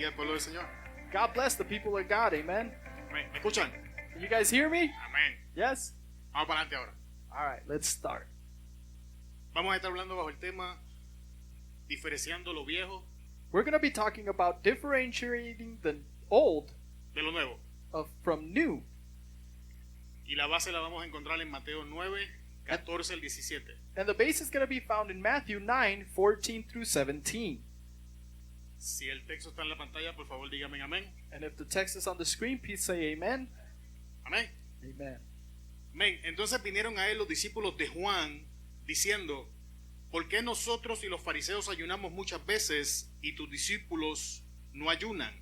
bendiga al pueblo del Señor. God bless the people of God. Amen. Amén. ¿Me escuchan? You guys hear me? Amén. Yes? Vamos para adelante ahora. All right, let's start. Vamos a estar hablando bajo el tema diferenciando lo viejo We're going to be talking about differentiating the old de lo nuevo. from new. Y la base la vamos a encontrar en Mateo 9, 14 al 17. And the base is going to be found in Matthew 9, 14 through 17. Si el texto está en la pantalla, por favor dígame amén. And if the text is on the screen, please say amen. Amén. Amen. Amén. Entonces vinieron a él los discípulos de Juan diciendo: ¿por qué nosotros y los fariseos ayunamos muchas veces y tus discípulos no ayunan?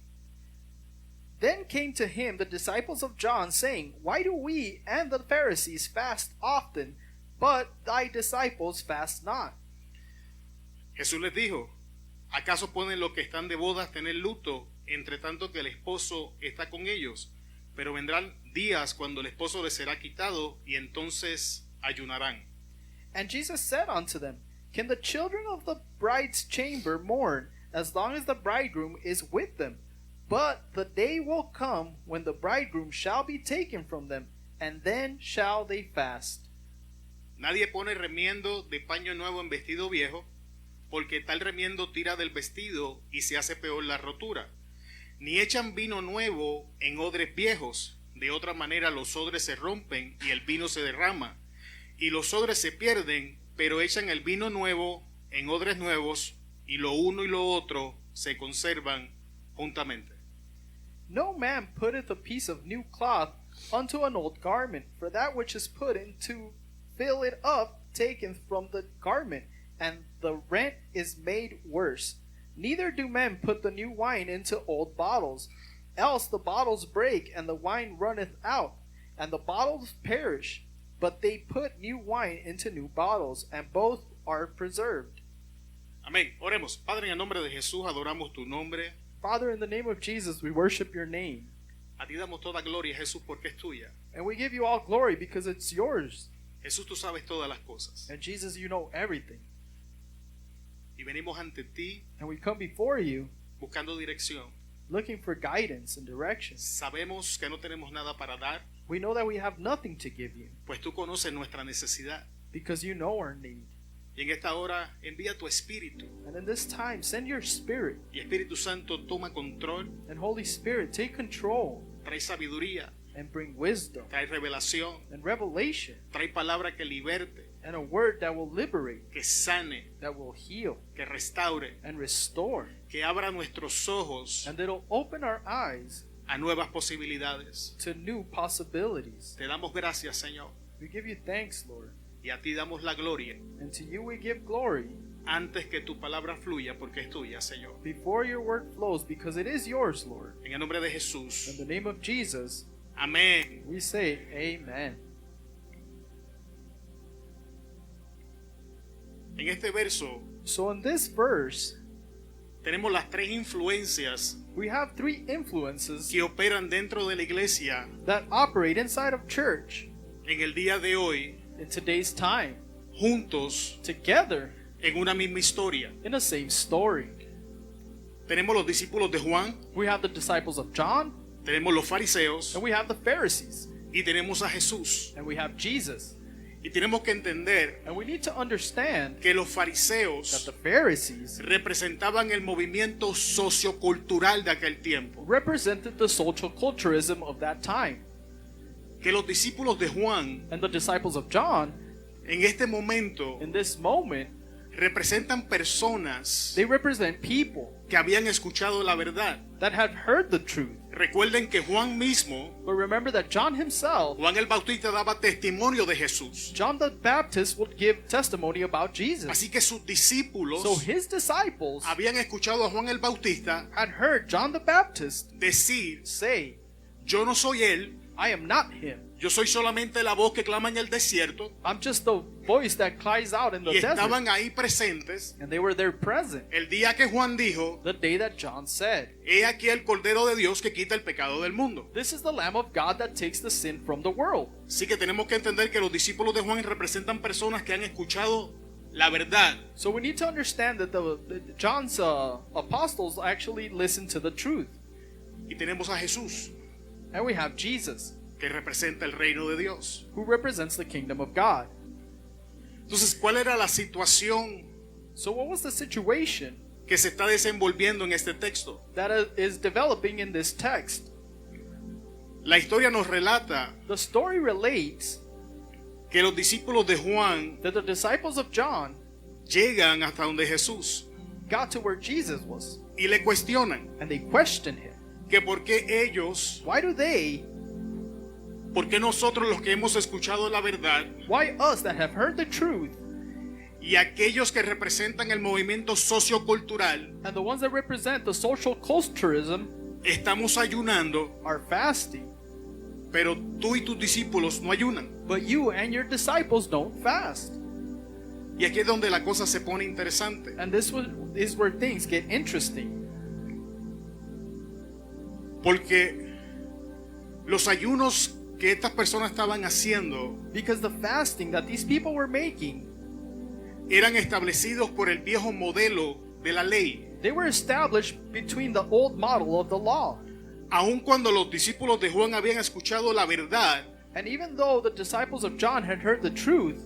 Then came to him the disciples of John, saying, Why do we and the Pharisees fast often, but thy disciples fast not? Jesús les dijo: ¿acaso ponen los que están de bodas tener luto, entre tanto que el esposo está con ellos? Pero vendrán días cuando el esposo les será quitado, y entonces ayunarán. And Jesus said unto them, Can the children of the bride's chamber mourn, as long as the bridegroom is with them? But the day will come when the bridegroom shall be taken from them, and then shall they fast. Nadie pone remiendo de paño nuevo en vestido viejo, porque tal remiendo tira del vestido y se hace peor la rotura. Ni echan vino nuevo en odres viejos, de otra manera los odres se rompen y el vino se derrama, y los odres se pierden, pero echan el vino nuevo en odres nuevos, y lo uno y lo otro se conservan juntamente. No man putteth a piece of new cloth unto an old garment, for that which is put in to fill it up taketh from the garment, and the rent is made worse. Neither do men put the new wine into old bottles, else the bottles break, and the wine runneth out, and the bottles perish. But they put new wine into new bottles, and both are preserved. Amén. Oremos. Padre, en el nombre de Jesús adoramos tu nombre. Father, in the name of Jesus, we worship your name. A ti damos toda gloria, Jesús, porque es tuya. And we give you all glory because it's yours. Jesús, tú sabes todas las cosas. And Jesus, you know everything. Y venimos ante ti And we come before you buscando dirección. looking for guidance and direction. Sabemos que no tenemos nada para dar, We know that we have nothing to give you pues tú conoces nuestra necesidad. because you know our need. Y en esta hora envía tu Espíritu. And in this time, send your Spirit. Y Espíritu Santo toma control, And Holy Spirit, take control trae sabiduría, and bring wisdom trae revelación, and revelation trae palabra que liberte, and a word that will liberate, que sane, that will heal que restaure, and restore, que abra nuestros ojos and that'll open our eyes a nuevas posibilidades. to new possibilities. Te damos gracias, Señor, We give you thanks, Lord. y a ti damos la gloria And to you we give glory antes que tu palabra fluya, porque es tuya, Señor. before your word flows because it is yours, Lord. En el nombre de In Jesús. the name of Jesus, Amén. we say amen. En este verso So in this verse, tenemos las tres influencias we have three influences que operan dentro de la iglesia that operate inside of church en el día de hoy, in today's time, juntos together en una misma historia. in the same story. Tenemos los discípulos de Juan, We have the disciples of John, tenemos los fariseos and we have the Pharisees, y tenemos a Jesús. and we have Jesus. Y tenemos que entender And we need to understand que los that fariseos the Pharisees representaban el movimiento sociocultural de aquel tiempo. represented the social culturism of that time. Que los discípulos de Juan And the disciples of John, en este momento in this moment, representan personas they represent people que habían escuchado la verdad. that had heard the truth. Recuerden que Juan mismo, But remember that John himself, Juan el Bautista, daba testimonio de Jesús. John the Baptist, would give testimony about Jesus. Así que sus discípulos So his disciples habían escuchado a Juan el Bautista had heard John the Baptist decir: say, yo no soy él, I am not him. yo soy solamente la voz que clama en el desierto. I'm just the voice that cries out in the Y desert. estaban ahí presentes And they were there present el día que Juan dijo: the day that John said, he aquí el Cordero de Dios que quita el pecado del mundo. This is the Lamb of God that takes the sin from the world. Así que tenemos que entender que los discípulos de Juan representan personas que han escuchado la verdad. So we need to understand that John's apostles actually listened to the truth. Y tenemos a Jesús, And we have Jesus, que representa el reino de Dios. who represents the kingdom of God. Entonces, ¿cuál era la situación So what was the situation que se está desenvolviendo en este texto? that is developing in this text? La historia nos relata The story relates que los discípulos de Juan that the disciples of John llegan hasta donde Jesús got to where Jesus was, y le cuestionan and they questioned him. que por qué ellos, Why do they, por qué nosotros los que hemos escuchado la verdad why us that have heard the truth, y aquellos que representan el movimiento sociocultural and the ones that represent the social culturism estamos ayunando, are fasting, pero tú y tus discípulos no ayunan? but you and your disciples don't fast? Y aquí es donde la cosa se pone interesante. And this is where things get interesting. Porque los ayunos que estas personas estaban haciendo Because the fasting that these people were making, eran establecidos por el viejo modelo de la ley. they were established between the old model of the law. Aun cuando los discípulos de Juan habían escuchado la verdad, And even though the disciples of John had heard the truth,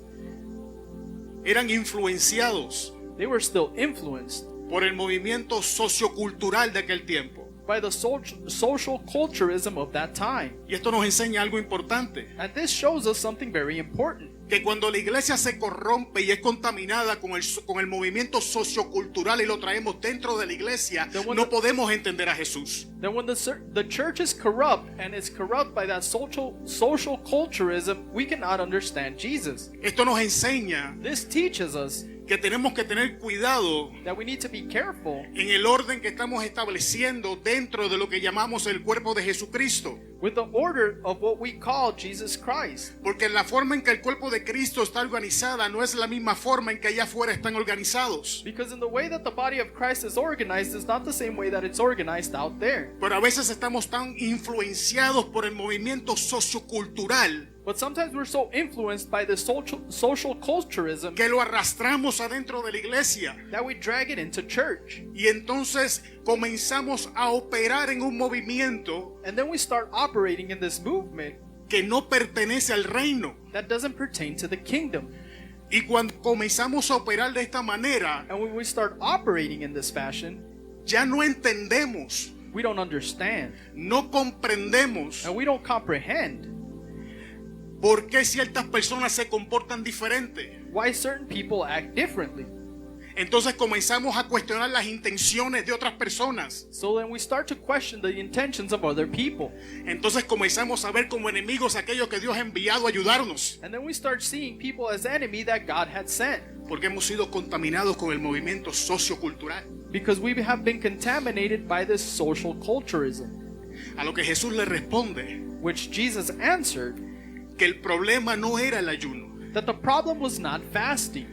eran influenciados they were still influenced por el movimiento sociocultural de aquel tiempo. by the social culturism of that time. Y esto nos enseña algo importante, And this shows us something very important. que cuando la iglesia se corrompe y es contaminada con el movimiento sociocultural y lo traemos dentro de la iglesia, no podemos entender a Jesús. That when the church is corrupt and is corrupt by that social culturism, we cannot understand Jesus. Esto nos enseña This teaches us que tenemos que tener cuidado that we need to be careful en el orden que estamos estableciendo dentro de lo que llamamos el cuerpo de Jesucristo. with the order of what we call Jesus Christ. Porque la forma en que el cuerpo de Cristo está organizada no es la misma forma en que allá afuera están organizados. Because in the way that the body of Christ is organized is not the same way that it's organized out there. Pero a veces estamos tan influenciados por el movimiento sociocultural But sometimes we're so influenced by the social culturism que lo arrastramos adentro de la iglesia. that we drag it into church. Y entonces comenzamos a operar en un movimiento And then we start operating in this movement que no pertenece al reino. that doesn't pertain to the kingdom. Y cuando comenzamos a operar de esta manera, And when we start operating in this fashion, ya no entendemos, we don't understand no comprendemos and we don't comprehend por qué ciertas personas se comportan diferente. why certain people act differently. Entonces comenzamos a cuestionar las intenciones de otras personas. So then we start to question the intentions of other people. Entonces comenzamos a ver como enemigos a aquellos que Dios ha enviado a ayudarnos. And then we start seeing people as enemy that God had sent. Porque hemos sido contaminados con el movimiento sociocultural. Because we have been contaminated by this social culturism. A lo que Jesús le responde Which Jesus answered que el problema no era el ayuno. that the problem was not fasting.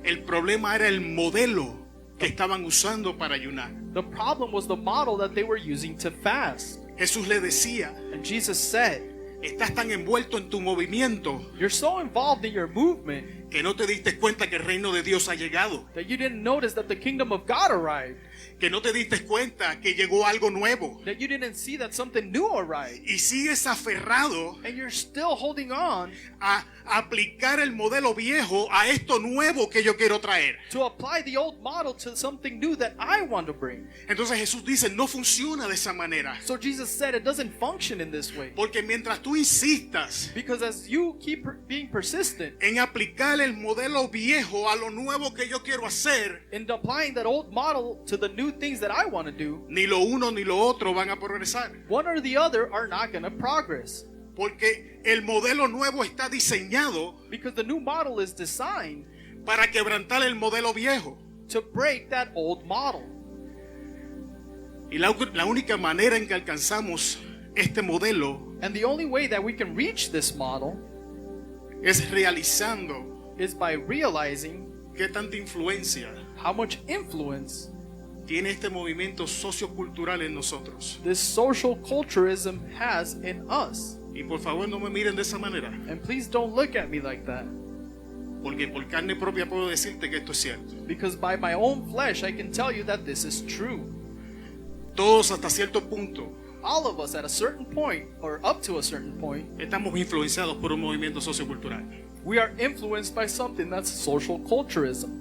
El problema era el modelo que estaban usando para ayunar. The problem was the model that they were using to fast. Jesús le decía, And Jesus said, estás tan envuelto en tu movimiento you're so involved in your movement que no te diste cuenta que el reino de Dios ha llegado. that you didn't notice that the kingdom of God arrived. Que no te diste cuenta que llegó algo nuevo. That you didn't see that something new arrived. Y sigues aferrado And you're still holding on a aplicar el modelo viejo a esto nuevo que yo quiero traer. to apply the old model to something new that I want to bring. Entonces Jesús dice, no funciona de esa manera. So Jesus said it doesn't function in this way. Porque mientras tú insistas Because as you keep being persistent en aplicar el modelo viejo a lo nuevo que yo quiero hacer, in applying that old model to the new things that I want to do, ni lo uno ni lo otro van a progresar. one or the other are not going to progress. Porque el modelo nuevo está diseñado Because the new model is designed para quebrantar el modelo viejo. to break that old model. Y la única manera en que alcanzamos este modelo And the only way that we can reach this model es realizando is by realizing qué tanta influencia how much influence tiene este movimiento sociocultural en nosotros. this social culturism has in us. Y por favor no me miren de esa manera. And please don't look at me like that. Porque por carne propia puedo decirte que esto es cierto. Because by my own flesh, I can tell you that this is true. Todos hasta cierto punto All of us at a certain point, or up to a certain point, estamos influenciados por un movimiento sociocultural. we are influenced by something that's social culturism.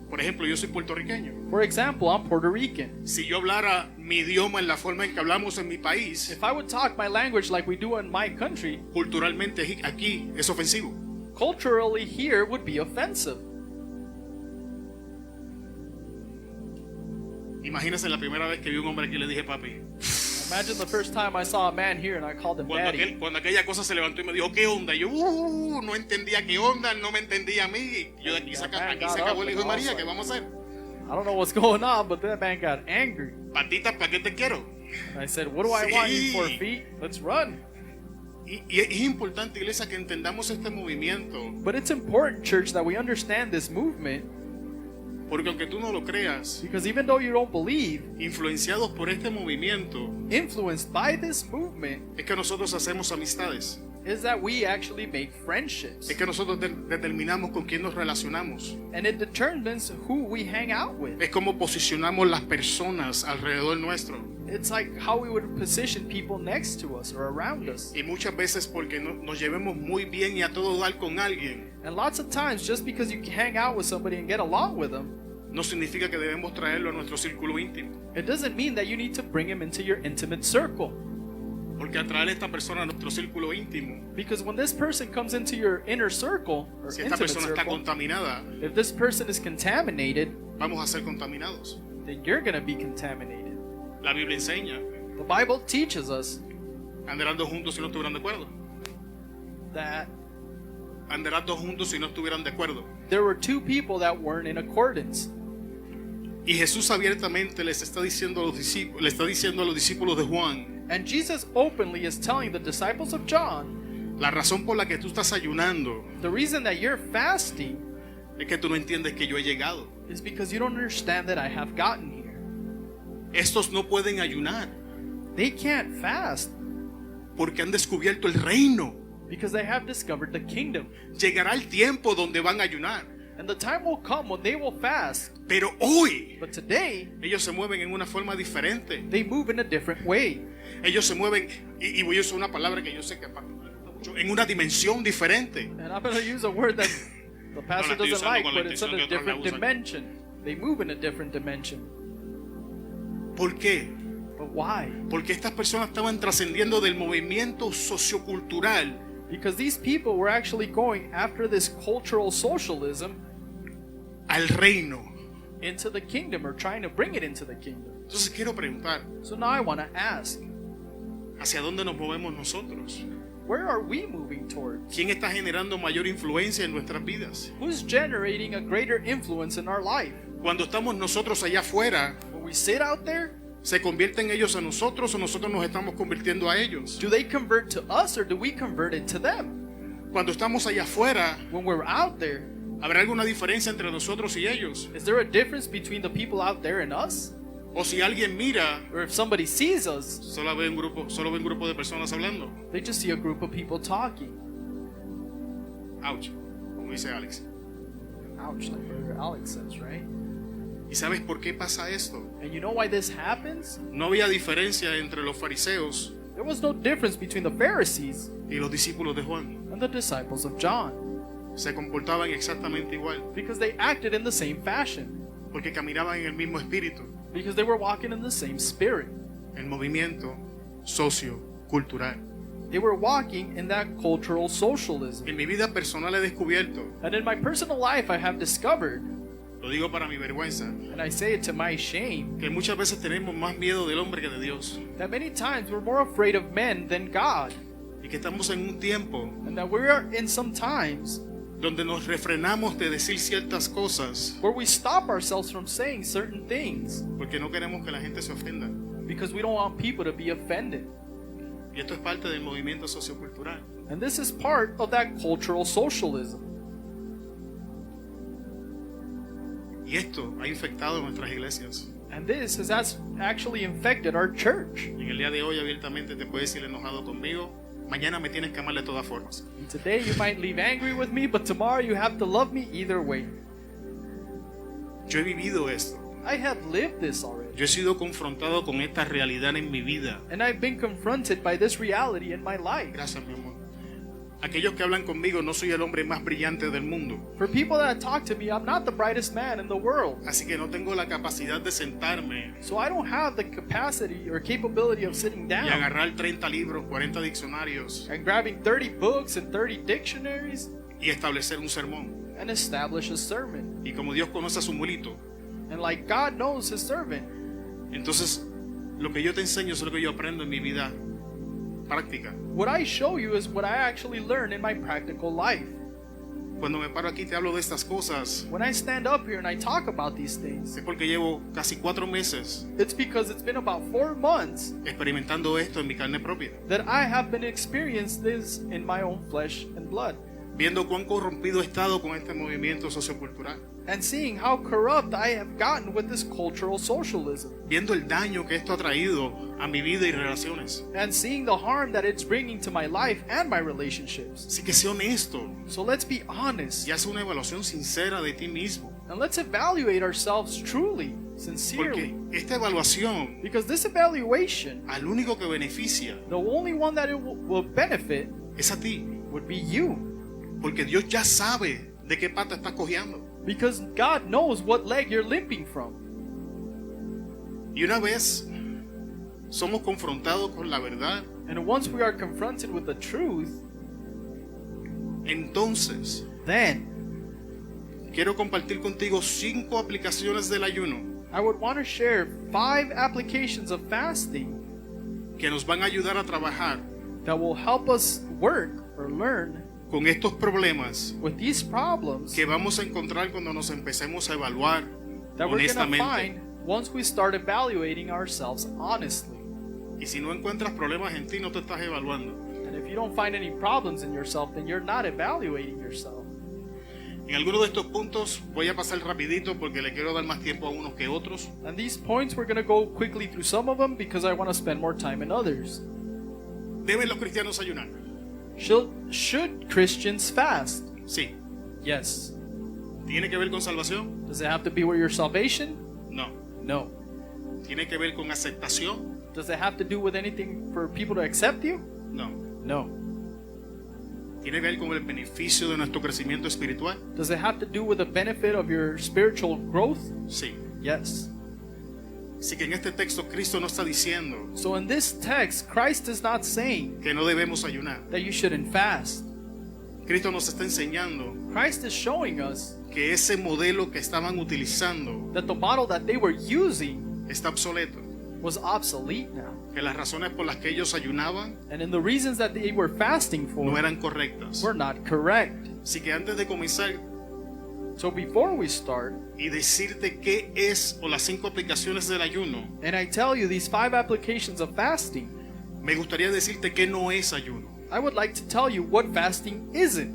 Por ejemplo, yo soy puertorriqueño. For example, I'm Puerto Rican. Si yo hablara mi idioma en la forma en que hablamos en mi país, If I would talk my language like we do in my country, culturalmente aquí es ofensivo. culturally here would be offensive. Imagínense la primera vez que vi un hombre aquí y le dije papi. Imagine the first time I saw a man here and I called him daddy. Cuando aquella cosa se levantó y me dijo, ¿qué onda? Y yo, no entendía qué onda, él no me entendía a mí. Yo, aquí se acabó el hijo de María, ¿qué vamos a hacer? I don't know what's going on, but that man got angry. Patita, ¿para qué te quiero? And I said, what do I want you for, Sí. feet? Let's run. Y es importante, iglesia, que entendamos este movimiento. But it's important, church, that we understand this movement, Porque aunque tú no lo creas, because even though you don't believe, influenciados por este movimiento, influenced by this movement, es que nosotros hacemos amistades. is that we actually make friendships. Es que nosotros determinamos con quién nos relacionamos. And it determines who we hang out with. Es como posicionamos las personas alrededor nuestro. It's like how we would position people next to us or around us. Y muchas veces porque nos llevemos muy bien y a todo dar con alguien, And lots of times, just because you hang out with somebody and get along with them, no significa que debemos traerlo a nuestro círculo íntimo. it doesn't mean that you need to bring him into your intimate circle. Porque al traer a esta persona a nuestro círculo íntimo, Because when this person comes into your inner circle or si esta intimate persona está circle, contaminada, if this person is contaminated, vamos a ser contaminados. then you're going to be contaminated. La Biblia enseña, The Bible teaches us andarán dos juntos si no estuvieran de acuerdo. that Andarán dos juntos si no estuvieran de acuerdo. there were two people that weren't in accordance. Y Jesús abiertamente les está diciendo a los discípulos, le está diciendo a los discípulos de Juan, And Jesus openly is telling the disciples of John, la razón por la que tú estás ayunando the reason that you're fasting es que tú no entiendes que yo he llegado. is because you don't understand that I have gotten here. Estos no pueden ayunar They can't fast porque han descubierto el reino. because they have discovered the kingdom. Llegará el tiempo donde van a ayunar. And the time will come when they will fast. Pero hoy But today, ellos se mueven en una forma diferente. they move in a different way. Ellos se mueven, y voy a usar una palabra que yo sé que a Pastor le gusta mucho, en una dimensión diferente. And I'm going to use a word that the pastor estoy doesn't usando like, con la but it's in intención a que otros la different usan. dimension. They move in a different dimension. ¿Por qué? But why? Porque estas personas estaban trascendiendo del movimiento sociocultural Because these people were actually going after this cultural socialism al reino. into the kingdom, or trying to bring it into the kingdom. Entonces quiero preguntar, So now I want to ask, ¿hacia dónde nos movemos nosotros? where are we moving towards? ¿Quién está generando mayor influencia en nuestras vidas? Who's generating a greater influence in our life? Cuando estamos nosotros allá afuera, When we sit out there, ¿se convierten ellos a nosotros o nosotros nos estamos convirtiendo a ellos? do they convert to us or do we convert into them? Cuando estamos allá afuera, When we're out there, ¿habrá alguna diferencia entre nosotros y ellos? is there a difference between the people out there and us? O si alguien mira, Or if somebody sees us, solo ve un grupo de personas hablando. they just see a group of people talking. Ouch, como dice Alex. Ouch, like Brother Alex says, right? ¿Y sabes por qué pasa esto? And you know why this happens? No había diferencia entre los fariseos There was no difference between the Pharisees y los discípulos de Juan. and the disciples of John, Se comportaban exactamente igual, because they acted in the same fashion, porque caminaban en el mismo espíritu, because they were walking in the same spirit. el movimiento sociocultural. They were walking in that cultural socialism. En mi vida personal he descubierto, And in my personal life, I have discovered, lo digo para mi vergüenza, and I say it to my shame, que muchas veces tenemos más miedo del hombre que de Dios. that many times we're more afraid of men than God, Y que estamos en un tiempo and that we are in some times donde nos refrenamos de decir ciertas cosas where we stop ourselves from saying certain things porque no queremos que la gente se ofenda. because we don't want people to be offended. Y esto es parte del movimiento sociocultural. And this is part of that cultural socialism. Y esto ha infectado nuestras iglesias. And this has actually infected our church. Y en el día de hoy abiertamente te puedes ir enojado conmigo mañana me tienes que amar de todas formas. And today you might leave angry with me, but tomorrow you have to love me either way. Yo he vivido esto. I have lived this already. Yo he sido confrontado con esta realidad en mi vida. And I've been confronted by this reality in my life. Gracias, mi amor. Aquellos que hablan conmigo, no soy el hombre más brillante del mundo. For people that talk to me, I'm not the brightest man in the world. Así que no tengo la capacidad de sentarme So I don't have the capacity or capability of sitting y down agarrar 30 libros, 40 diccionarios and grabbing 30 books and 30 dictionaries y establecer un sermón. and establish a sermon. Y como Dios conoce a su mulito, And like God knows his servant, entonces lo que yo te enseño es lo que yo aprendo en mi vida práctica. what I show you is what I actually learn in my practical life. Cuando me paro aquí y te hablo de estas cosas, When I stand up here and I talk about these things, es porque llevo casi 4 meses it's because it's been about 4 months experimentando esto en mi carne propia, that I have been experiencing this in my own flesh and blood, viendo cuán corrompido he estado con este movimiento sociocultural, and seeing how corrupt I have gotten with this cultural socialism, viendo el daño que esto ha traído a mi vida y relaciones. and seeing the harm that it's bringing to my life and my relationships. Así que sé honesto So let's be honest y haz una evaluación sincera de ti mismo, and let's evaluate ourselves truly, porque sincerely, esta evaluación because this evaluation, al único que beneficia the only one that it will benefit es a ti, would be you, porque Dios ya sabe de qué pata estás cojeando. because God knows what leg you're limping from. Y una vez somos confrontados con la verdad, And once we are confronted with the truth, entonces then quiero compartir contigo 5 aplicaciones del ayuno I would want to share 5 applications of fasting que nos van a ayudar a trabajar that will help us work or learn con estos problemas with these problems que vamos a encontrar cuando nos empecemos a evaluar that we're going to honestamente. find once we start evaluating ourselves honestly. Y si no encuentras problemas en ti, no te estás evaluando. And if you don't find any problems in yourself, then you're not evaluating yourself. En algunos de estos puntos voy a pasar rapidito porque le quiero dar más tiempo a unos que otros. And these points, we're going to go quickly through some of them because I want to spend more time in others. ¿Deben los cristianos ayunar? Should Christians fast? Sí. Yes. ¿Tiene que ver con salvación? Does it have to be with your salvation? No. No. ¿Tiene que ver con aceptación? Does it have to do with anything for people to accept you? No. No. ¿Tiene que ver con el beneficio de nuestro crecimiento espiritual? Does it have to do with the benefit of your spiritual growth? Sí. Yes. Así que en este texto Cristo no está diciendo So in this text, Christ is not saying que no debemos ayunar. that you shouldn't fast. Cristo nos está enseñando Christ is showing us que ese modelo que estaban utilizando that the model that they were using está obsoleto. was obsolete now. Que las razones por las que ellos ayunaban And in the reasons that they were fasting no for eran correctas. were not correct. Así que antes de comenzar So before we start, y decirte qué es o las 5 aplicaciones del ayuno, and I tell you these 5 applications of fasting, me gustaría decirte qué no es ayuno. I would like to tell you what fasting isn't.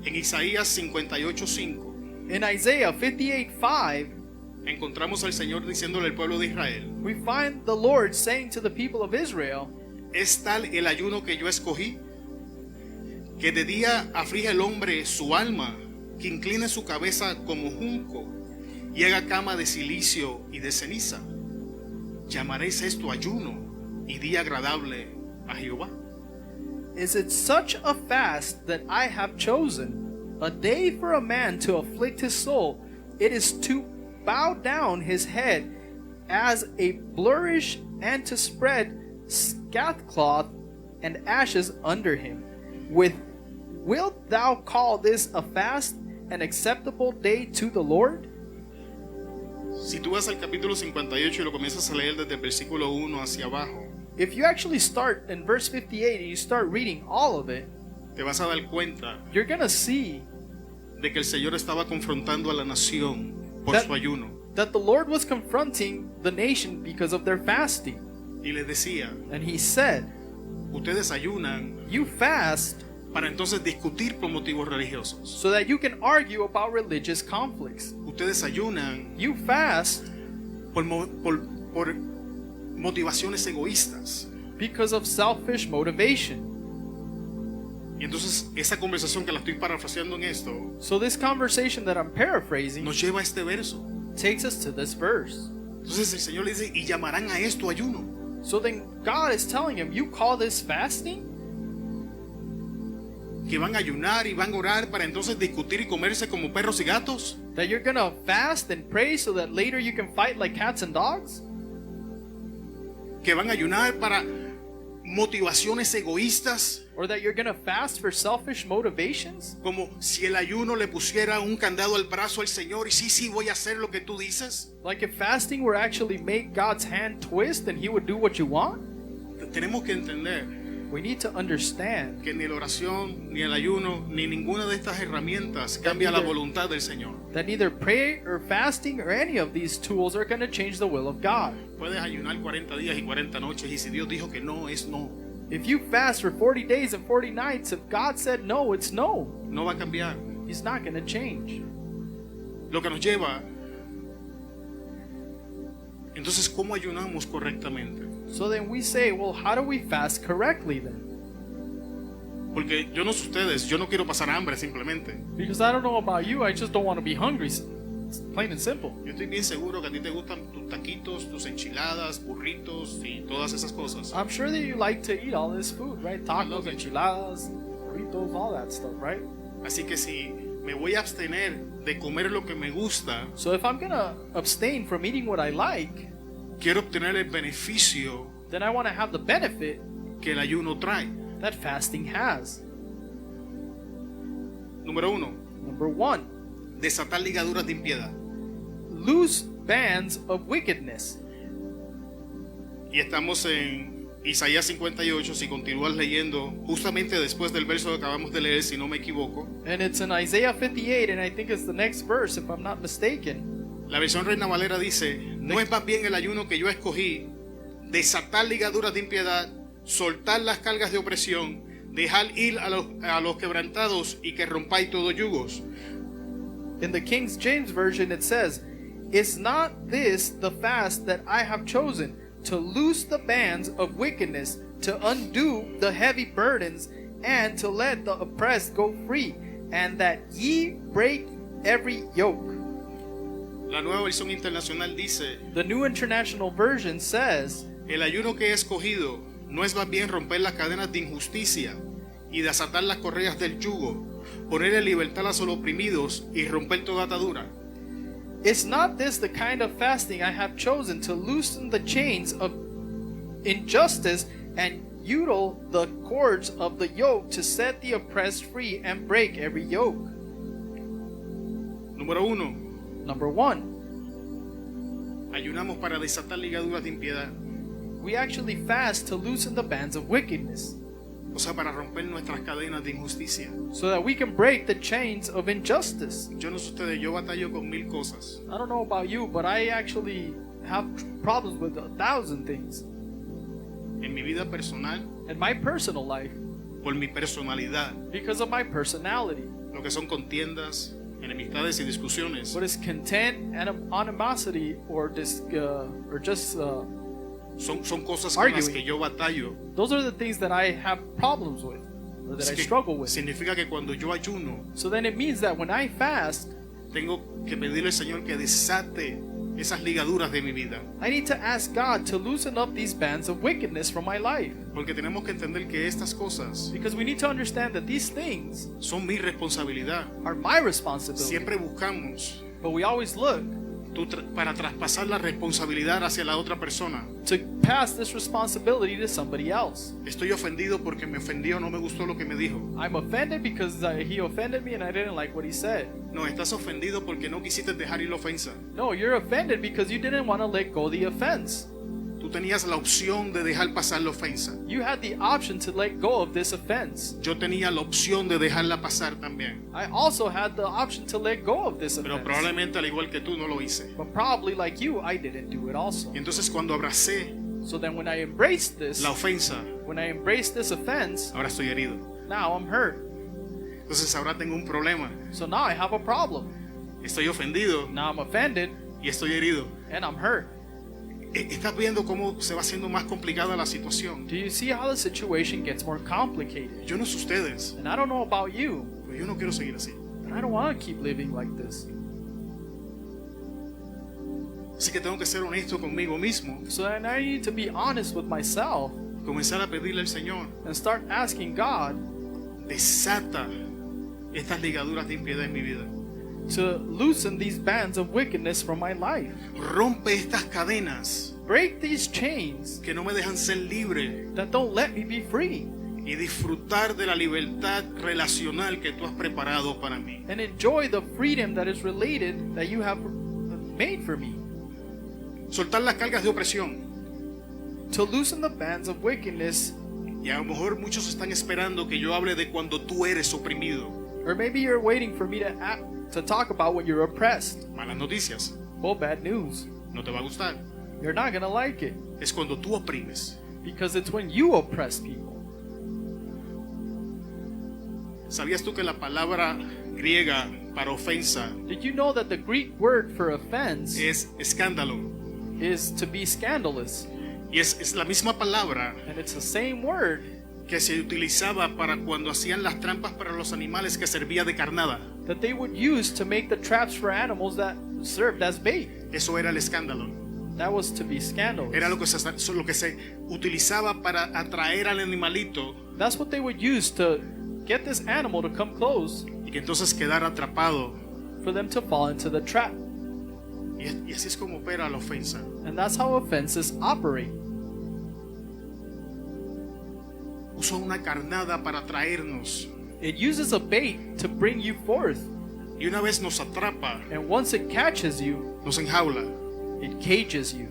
En Isaías 58:5 In Isaiah 58:5, encontramos al Señor diciéndole al pueblo de Israel: we find the Lord saying to the people of Israel, ¿Es tal el ayuno que yo escogí? Que de día aflige el hombre su alma, que incline su cabeza como junco y haga cama de silicio y de ceniza. ¿Llamaréis esto ayuno y día agradable a Jehová? Is it such a fast that I have chosen, a day for a man to afflict his soul? It is to bow down his head as a flourish and to spread sackcloth and ashes under him. Wilt thou call this a fast, an acceptable day to the Lord? Si tú vas al capítulo 58 y lo comienzas a leer desde el versículo 1 hacia abajo, If you actually start in verse 58 and you start reading all of it, te vas a dar cuenta you're going to see de que el Señor estaba confrontando a la nación por That- su ayuno. that the Lord was confronting the nation because of their fasting. Y les decía: And he said, ustedes ayunan you fast para entonces discutir por motivos religiosos. so that you can argue about religious conflicts. Ustedes ayunan You fast por motivaciones egoístas. because of selfish motivation. Y entonces esa conversación que la estoy parafraseando en esto So this conversation that I'm paraphrasing nos lleva a este verso. takes us to this verse. Entonces el Señor le dice, y llamarán a esto ayuno. So then God is telling him, you call this fasting? Que van a ayunar y van a orar para entonces discutir y comerse como perros y gatos. That you're gonna fast and pray so that later you can fight like cats and dogs? Que van a ayunar para motivaciones egoístas. Or that you're gonna fast for selfish motivations? Como si el ayuno le pusiera un candado al brazo al Señor y sí, voy a hacer lo que tú dices. Like if fasting were actually make God's hand twist and he would do what you want? Tenemos que entender We need to understand que ni la oración, ni el ayuno, ni ninguna de estas herramientas cambia la voluntad del Señor. that neither prayer or fasting or any of these tools are going to change the will of God. Puedes ayunar 40 días y 40 noches y si Dios dijo que no, es no. If you fast for 40 days and 40 nights, if God said no, it's no. No va a cambiar. He's not going to change. Lo que nos lleva. Entonces, ¿cómo ayunamos correctamente? So then we say, well, how do we fast correctly then? Porque yo no sé ustedes, yo no quiero pasar hambre simplemente. Because I don't know about you, I just don't want to be hungry. It's plain and simple. Yo estoy bien seguro que a ti te gustan tus taquitos, tus enchiladas, burritos y todas esas cosas. I'm sure that you like to eat all this food, right? love Tacos, it. enchiladas, burritos, all that stuff, right? Así que si me voy a abstener de comer lo que me gusta, So if I'm going to abstain from eating what I like, quiero obtener el beneficio then I want to have the benefit que el ayuno trae. that fasting has. Número 1, Number one, desatar ligaduras de impiedad. loose bands of wickedness. Y estamos en Isaías 58, si continúas leyendo, justamente después del verso que acabamos de leer, si no me equivoco. And it's in Isaiah 58, and I think it's the next verse, if I'm not mistaken. La versión Reina Valera dice, no es más bien el ayuno que yo escogí, desatar ligaduras de impiedad, soltar las cargas de opresión, dejar ir a los quebrantados y que rompáis todos yugos. In the King James Version, it says, is not this the fast that I have chosen, to loose the bands of wickedness, to undo the heavy burdens, and to let the oppressed go free, and that ye break every yoke? La nueva versión internacional dice, The New International Version says, el ayuno que he escogido no es más bien romper las cadenas de injusticia y desatar las correas del yugo, poner en libertad a los oprimidos y romper toda atadura. is not this the kind of fasting I have chosen, to loosen the chains of injustice and undo the cords of the yoke, to set the oppressed free and break every yoke? Número 1, Number one, ayunamos para desatar ligaduras de impiedad, we actually fast to loosen the bands of wickedness, o sea, para romper nuestras cadenas de injusticia. so that we can break the chains of injustice. Yo no sé ustedes, yo batallo con 1000 cosas. I don't know about you, but I actually have problems with 1,000 things. En mi vida personal, In my personal life, por mi personalidad, because of my personality, lo que son contiendas, enemistades y discusiones, what is content, animosity, or just son cosas con las arguing. que yo batallo. those are the things that I have problems with, or that Es I que struggle with. significa que cuando yo ayuno, So then it means that when I fast, tengo que pedirle al Señor que desate esas ligaduras de mi vida. I need to ask God to loosen up these bands of wickedness from my life. Porque tenemos que entender que estas cosas Because we need to understand that these things son mi responsabilidad. are my responsibility. Siempre buscamos But we always look para traspasar la responsabilidad hacia la otra persona. to pass this responsibility to somebody else. Estoy ofendido porque me ofendió, no me gustó lo que me dijo. I'm offended because he offended me and I didn't like what he said. No, estás ofendido porque no quisiste dejar ir la ofensa. No, you're offended because you didn't want to let go of the offense. Tú tenías la opción de dejar pasar la ofensa. You had the option to let go of this offense. Yo tenía la opción de dejarla pasar también. I also had the option to let go of this Pero offense. probablemente al igual que tú no lo hice. But probably like you, I didn't do it also. Y entonces cuando abracé So then when I embraced this, la ofensa, when I embraced this offense, ahora estoy herido. now I'm hurt. Entonces ahora tengo un problema. So now I have a problem. Estoy ofendido Now I'm offended y estoy herido. and I'm hurt. Estás viendo cómo se va haciendo más complicada la situación. Do you see how the situation gets more complicated? Yo no sé ustedes, And I don't know about you, pero yo no quiero seguir así. but I don't want to keep living like this. Así que tengo que ser honesto conmigo mismo. So then I need to be honest with myself Comenzar a pedirle al Señor, and start asking God desata estas ligaduras de impiedad en mi vida. to loosen these bands of wickedness from my life. Rompe estas cadenas Break these chains que no me dejan ser libre that don't let me be free y disfrutar de la libertad relacional que tú has preparado para mí. and enjoy the freedom that is related that you have made for me. Soltar las cargas de opresión. To loosen the bands of wickedness, Y a lo mejor muchos están esperando que yo hable de cuando tú eres oprimido. or maybe you're waiting for me to talk about when you're oppressed. Malas noticias, Well, bad news. no te va a gustar. You're not gonna like it Es cuando tú oprimes. because it's when you oppress people. ¿Sabías tú que la palabra griega para ofensa Did you know that the Greek word for offense es escándalo? is to be scandalous? Y es la misma palabra And it's the same word que se utilizaba para cuando hacían las trampas para los animales, que servía de carnada. that they would use to make the traps for animals that served as bait. Eso era el escándalo. That was to be scandalous. Era lo que se utilizaba para atraer al animalito That's what they would use to get this animal to come close y que entonces quedara atrapado. for them to fall into the trap. Y así es como opera la ofensa. And that's how offenses operate. Usa una carnada para atraernos. It uses a bait to bring you forth. Y una vez nos atrapa, And once it catches you, nos enjaula. it cages you.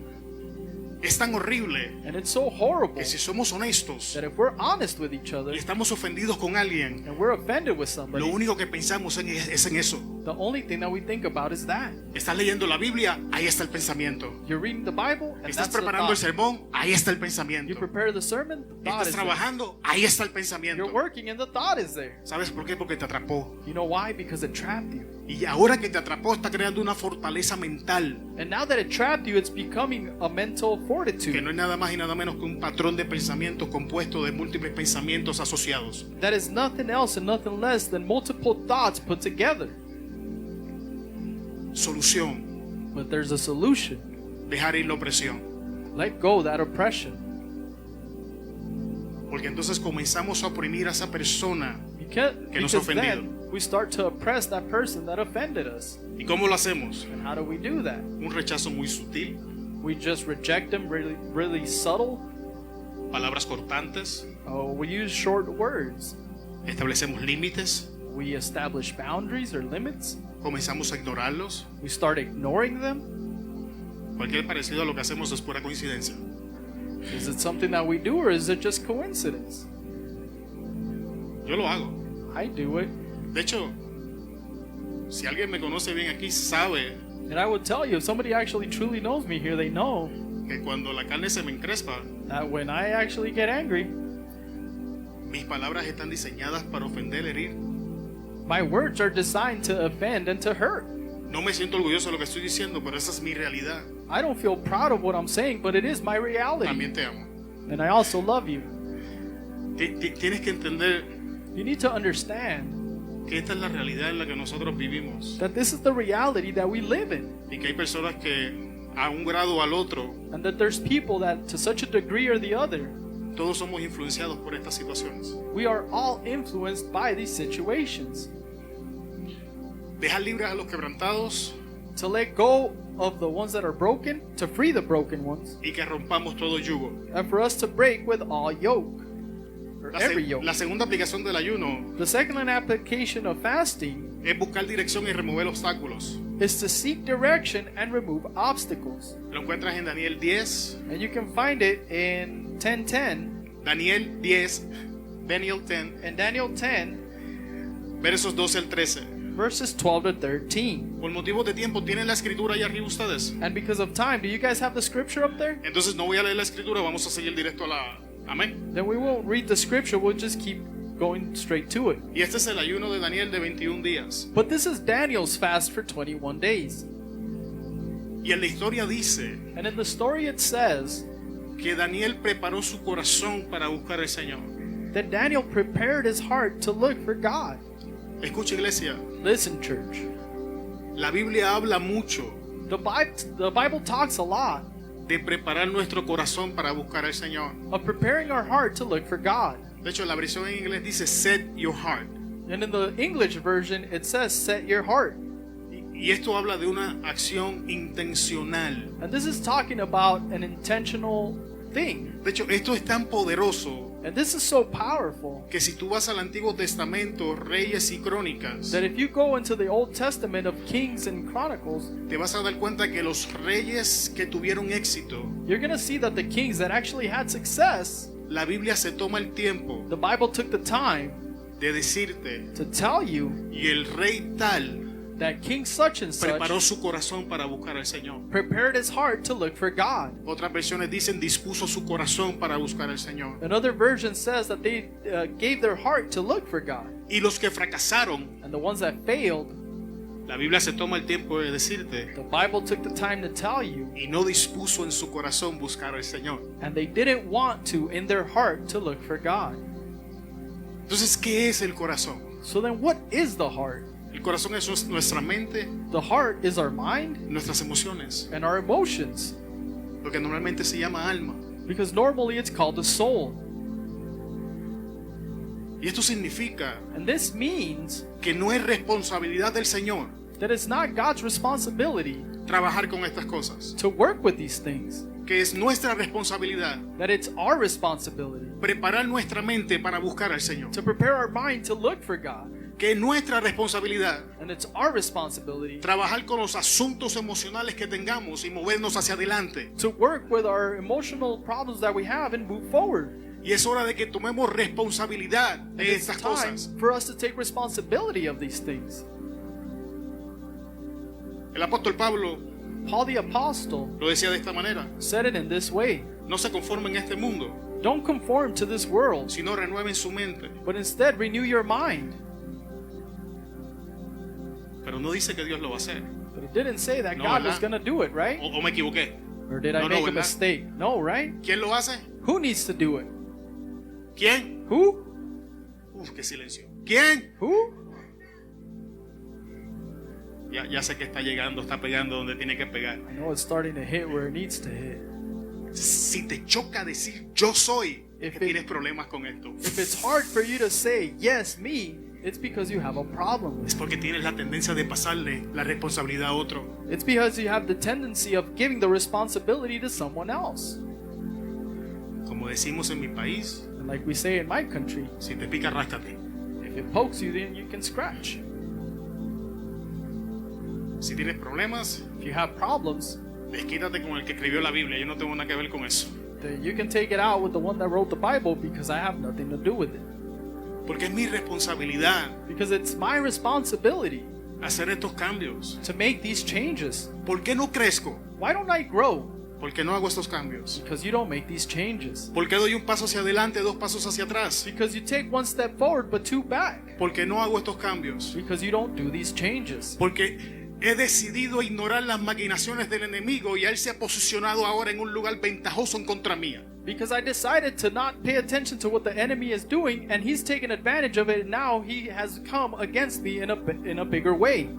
Es tan horrible And it's so horrible que si somos honestos that if we're honest with each other y estamos ofendidos con alguien, and we're offended with lo somebody, único que pensamos es en eso. the only thing that we think about is that. Estás leyendo la Biblia, ahí está el pensamiento. You're reading the Bible, and Estás that's the preparando el thought. sermón, ahí está el You pensamiento. prepare the sermon, the thought Estás is there. trabajando, ahí está el pensamiento. You're working, and the thought is there. ¿Sabes por qué? Porque te atrapó. You know why? Because it trapped you. Y ahora que te atrapó, está creando una fortaleza mental And now that it trapped you, it's becoming a mental que fortitude no es nada más y nada menos que un patrón de pensamientos compuesto de múltiples pensamientos asociados. that is nothing else and nothing less than multiple thoughts put together. Solución: But there's a solution. dejar ir la opresión. Let go of that oppression. Porque entonces comenzamos a oprimir a esa persona. Because nos ha ofendido. then we start to oppress that person that offended us. ¿Y cómo lo hacemos? And how do we do that? Un rechazo muy sutil, We just reject them really, really subtle. palabras cortantes, Oh, we use short words. establecemos límites, We establish boundaries or limits. comenzamos a ignorarlos. We start ignoring them. Cualquier parecido a lo que hacemos es pura coincidencia. Is it something that we do or is it just coincidence? Yo lo hago. I do it. De hecho, si alguien me conoce bien aquí, sabe And I would tell you, if somebody actually truly knows me here, they know que cuando la carne se me encrespa, that when I actually get angry, mis palabras están diseñadas para ofender, herir. my words are designed to offend and to hurt. No me siento orgulloso de lo que estoy diciendo, pero esa es mi realidad. I don't feel proud of what I'm saying, but it is my reality. También te amo. And I also love you. Tienes que entender You need to understand que esta es la realidad en la que nosotros vivimos. that this is the reality that we live in. Y que hay personas que a un grado o al otro, And that there's people that, to such a degree or the other, todos somos influenciados por estas situaciones. we are all influenced by these situations. Dejar libres a los quebrantados To let go of the ones that are broken, to free the broken ones, y que rompamos todo yugo. and for us to break with all yoke, or every yoke. La segunda aplicación del ayuno The second application of fasting es buscar dirección y remover obstáculos. is to seek direction and remove obstacles. Lo encuentras en Daniel 10, And you can find it in 10:10 Daniel 10, and Daniel 10 versos 12 al 13. verses 12 to 13. Por motivos de tiempo, ¿tienen la escritura ahí arriba ustedes? And because of time, do you guys have the scripture up there? Entonces no voy a leer la escritura, vamos a seguir directo a la... Amén. Then we won't read the scripture, we'll just keep going straight to it. Y este es el ayuno de Daniel de 21 días. But this is Daniel's fast for 21 days. Y Y en la historia dice And in the story it says que Daniel preparó su corazón para buscar al Señor. that Daniel prepared his heart to look for God. Escucha, iglesia, Listen, church. la Biblia habla mucho The Bible talks a lot de preparar nuestro corazón para buscar al Señor. of preparing our heart to look for God. De hecho, la versión en inglés dice set your heart. And in the English version, it says, set your heart. Y esto habla de una acción intencional. And this is talking about an intentional thing. De hecho, esto es tan poderoso And this is so powerful que si tú vas al Antiguo Testamento, Reyes y Crónicas, that if you go into the Old Testament of Kings and Chronicles, te vas a dar cuenta que los reyes que tuvieron éxito, you're going to see that the kings that actually had success, la Biblia se toma el tiempo the Bible took the time de decirte, to tell you y el rey tal that King such and preparó such su corazón para buscar al Señor. prepared his heart to look for God. Otras versiones dicen dispuso su corazón para buscar al Señor. Another version says that they gave their heart to look for God. Y los que fracasaron, And the ones that failed, la Biblia se toma el tiempo de decirte, the Bible took the time to tell you, y no dispuso en su corazón buscar al Señor. and they didn't want to in their heart to look for God. Entonces, ¿qué es el corazón? So then what is the heart? El corazón es nuestra mente, The heart is our mind nuestras emociones, and our emotions, lo que normalmente se llama alma. because normally it's called the soul. Y esto significa And this means que no es responsabilidad del Señor that it's not God's responsibility trabajar con estas cosas, to work with these things, que es nuestra responsabilidad that it's our responsibility preparar nuestra mente para buscar al Señor, to prepare our mind to look for God. que es nuestra responsabilidad And it's our responsibility trabajar con los asuntos emocionales que tengamos y movernos hacia adelante. to work with our emotional problems that we have and move forward. Y es hora de que tomemos responsabilidad And de it's estas time cosas. for us to take responsibility of these things. El apóstol Pablo Paul the Apostle lo decía de esta manera: said it in this way. no se conformen a este mundo, Don't conform to this world, sino renueven su mente. but instead renew your mind. Pero no dice que Dios lo va a hacer. But it didn't say that No, God ¿verdad? was going to do it, right? O me equivoqué. Or did I No, make a ¿verdad? mistake? No, right? ¿Quién lo hace? Who needs to do it? ¿Quién? Who? Uf, qué silencio. ¿Quién? Who? Ya sé que está llegando, está pegando donde tiene que pegar. I know it's starting to hit where it needs to hit. Si te choca decir yo soy, If que it- tienes problemas con esto. If it's hard for you to say, yes, me, it's because you have a problem with Es it. porque tienes la tendencia de pasarle la responsabilidad a otro. It's because you have the tendency of giving the responsibility to someone else. Como decimos en mi país, And like we say in my country, si te pica, ráscate. if it pokes you, then you can scratch. Si tienes problemas, If you have problems, desquítate con el que escribió la Biblia. Yo no tengo nada que ver con eso. then you can take it out with the one that wrote the Bible because I have nothing to do with it. Porque es mi responsabilidad Because it's my responsibility hacer estos cambios. to make these changes. ¿Por qué no crezco? Why don't I grow? ¿Por qué no hago estos cambios? Because you don't make these changes. ¿Por qué doy un paso hacia adelante, dos pasos hacia atrás? Because you take one step forward but two back. ¿Por qué no hago estos cambios? Because you don't do these changes. Porque he decidido ignorar las maquinaciones del enemigo y él se ha posicionado ahora en un lugar ventajoso en contra mía. Because I decided to not pay attention to what the enemy is doing, and he's taken advantage of it, and now he has come against me in a bigger way.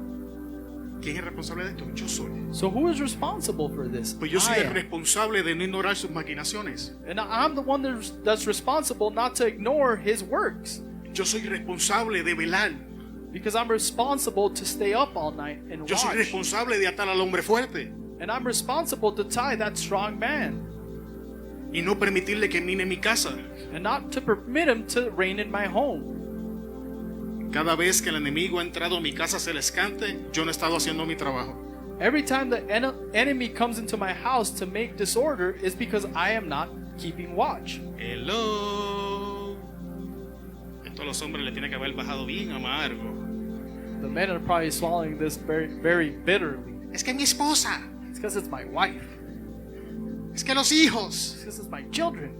¿Quién es responsable de esto? Yo soy. So who is responsible for this? Pues yo soy I el am. responsable de no ignorar sus maquinaciones. And I'm the one that's responsible not to ignore his works. Yo soy responsable de velar. Because I'm responsible to stay up all night and Yo soy watch. responsable de atar al hombre fuerte And I'm responsible to tie that strong man. y no permitirle que mine mi casa. And not to permit him to reign in my home. Cada vez que el enemigo ha entrado a mi casa se les cante, yo no he estado haciendo mi trabajo. Every time the enemy comes into my house to make disorder is because I am not keeping watch. Hello. Esto a los hombres le tiene que haber bajado bien amargo. The men are probably swallowing this very, very bitterly. Es que mi esposa, It's because it's my wife. es que los hijos, It's because it's my children.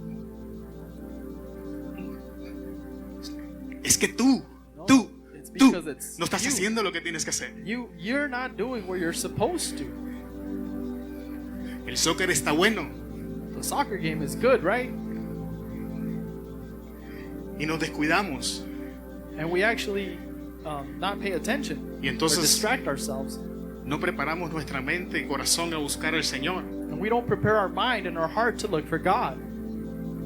es que tú No, it's tú because it's no estás you. haciendo lo que tienes que hacer. You're not doing what you're supposed to. El soccer está bueno The soccer game is good, right? y nos descuidamos. And we actually not pay attention Y or entonces distract ourselves. no preparamos nuestra mente y corazón a buscar al Señor. And we don't prepare our mind and our heart to look for God.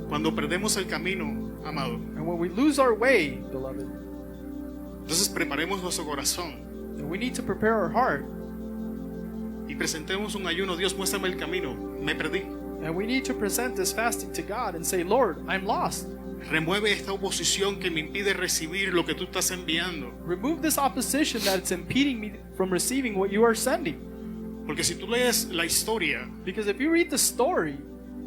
Cuando perdemos el camino, amado, And when we lose our way, beloved, entonces preparemos nuestro corazón then we need to prepare our heart. y presentemos un ayuno. Dios, muéstrame el camino, me perdí. And we need to present this fasting to God and say, Lord, I'm lost. Remueve esta oposición que me impide recibir lo que tú estás enviando. Remove this opposition that's impeding me from receiving what you are sending. Porque si tú lees la historia, Because if you read the story,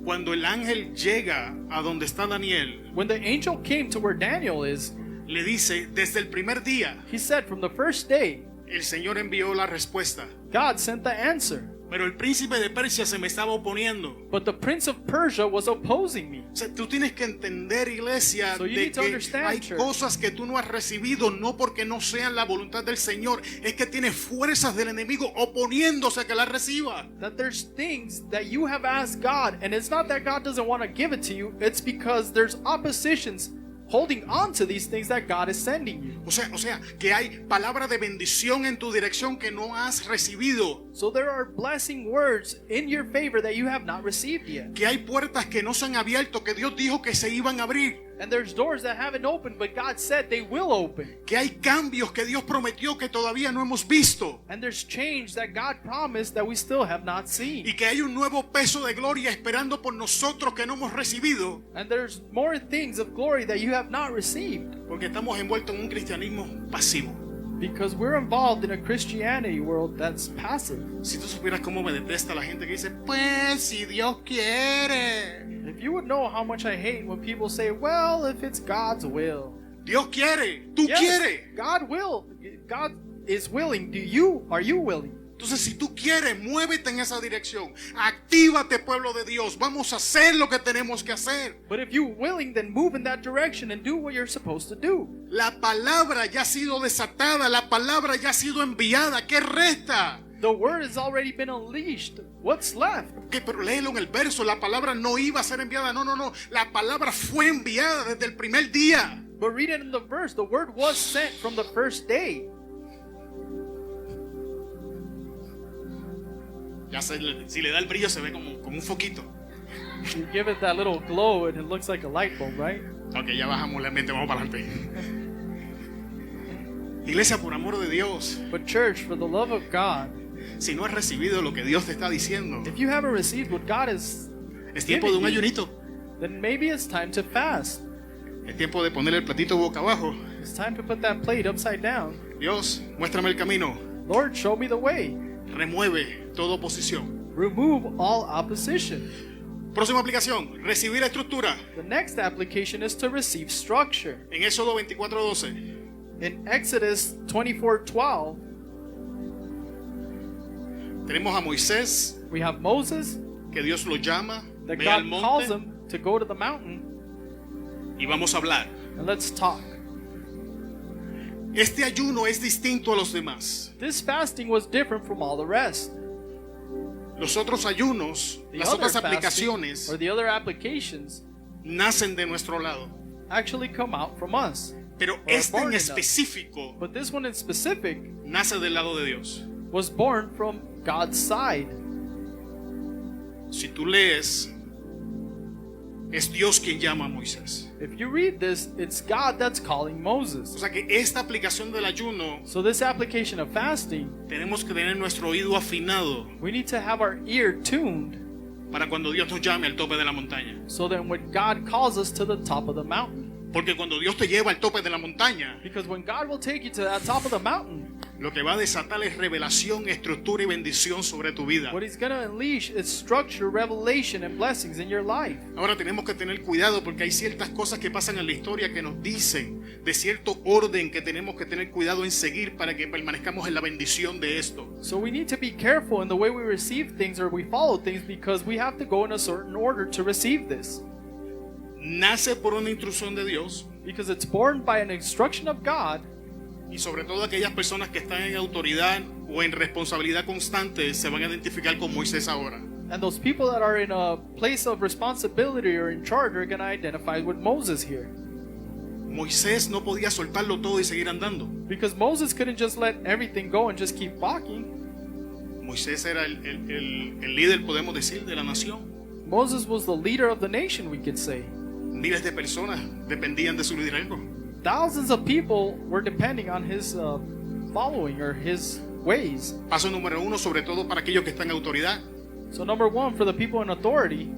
cuando el ángel llega a donde está Daniel, when the angel came to where Daniel is, le dice, desde el primer día, he said from the first day, el Señor envió la respuesta. God sent the answer. Pero el príncipe de Persia se me estaba oponiendo. But the prince of Persia was opposing me. O sea, tú tienes que entender, iglesia, So you de need to que understand, hay church. cosas que tú no has recibido, no porque no sean la voluntad del Señor, es que tienes fuerzas del enemigo oponiéndose a que las reciba. That there's things that you have asked God, and it's not that God doesn't want to give it to you, it's because there's oppositions holding on to these things that God is sending you. O sea, que hay palabra de bendición en tu dirección que no has recibido. So there are blessing words in your favor that you have not received yet. Que hay puertas que no se han abierto, que Dios dijo que se iban a abrir. And there's doors that haven't opened, but God said they will open. Que hay cambios que Dios prometió que todavía no hemos visto. And there's change that God promised that we still have not seen. Y que hay un nuevo peso de gloria esperando por nosotros que no hemos recibido. And there's more things of glory that you have not received. Porque estamos envueltos en un cristianismo pasivo. Because we're involved in a Christianity world that's passive. Si tú supieras cómo me detesta la gente que dice, pues si Dios quiere. If you would know how much I hate when people say, well, if it's God's will. Dios quiere, tú quieres. God will. God is willing. Are you willing? Entonces si tú quieres, muévete en esa dirección. Actívate, pueblo de Dios. Vamos a hacer lo que tenemos que hacer. But if you're willing, then move in that direction and do what you're supposed to do. La palabra ya ha sido desatada, la palabra ya ha sido enviada. ¿Qué resta? The word has already been unleashed. What's left? ¿Qué? Pero léelo en el verso. La palabra no iba a ser enviada. No. La palabra fue enviada desde el primer día. But read it in the verse. The word was sent from the first day. Ya si le da el brillo se ve como un foquito. You give it that little glow and it looks like a light bulb, right? Ok, ya bajamos la mente, vamos para adelante. Iglesia, por amor de Dios, But church, for the love of God, si no has recibido lo que Dios te está diciendo, if you haven't received what God is es tiempo de un ayunito. then maybe it's time to fast. Es tiempo de poner el platito boca abajo. It's time to put that plate upside down. Dios, muéstrame el camino. Lord, show me the way. Remueve toda oposición. Remove all opposition. Próxima aplicación, recibir estructura. The next application is to receive structure. En Éxodo 24:12. In Exodus 24:12, Tenemos a Moisés, we have Moses, que Dios lo llama, that ve al God calls monte him to go to the mountain, y vamos a hablar. and let's talk. Este ayuno es distinto a los demás. This fasting was different from all the rest. Los otros ayunos, The las other otras fasting, aplicaciones, or the other applications, nacen de nuestro lado. actually come out from us. Pero Or este born en in us. específico But this one in specific nace del lado de Dios. was born from God's side. Si tú lees, es Dios quien llama a Moisés. If you read this, it's God that's calling O Moses. sea que esta aplicación del ayuno, So this application of fasting, tenemos que tener nuestro oído afinado we need to have our ear tuned para cuando Dios nos llame al tope de la montaña. so that when God calls us to the top of the mountain. Porque cuando Dios te lleva al tope de la montaña, Because when God will take you to that top of the mountain, lo que va a desatar es revelación, estructura y bendición sobre tu vida. what He's going to unleash is structure, revelation, and blessings in your life. Ahora tenemos que tener cuidado porque hay ciertas cosas que pasan en la historia que nos dicen de cierto orden que tenemos que tener cuidado en seguir para que permanezcamos en la bendición de esto. So we need to be careful in the way we receive things or we follow things because we have to go in a certain order to receive this. Nace por una instrucción de Dios Because it's born by an instruction of God, y sobre todo aquellas personas que están en autoridad o en responsabilidad constante se van a identificar con Moisés ahora. And those people that are in a place of responsibility or in charge are going to identify with Moses here. Moisés no podía soltarlo todo y seguir andando. Because Moses couldn't just let everything go and just keep walking. Moisés era el líder, podemos decir, de la nación. Moses was the leader of the nation, we could say. Miles de personas dependían de su liderazgo. Thousands of people were depending on his following or his ways. Paso número 1, sobre todo para aquellos que están en autoridad. So number one, for the people in authority,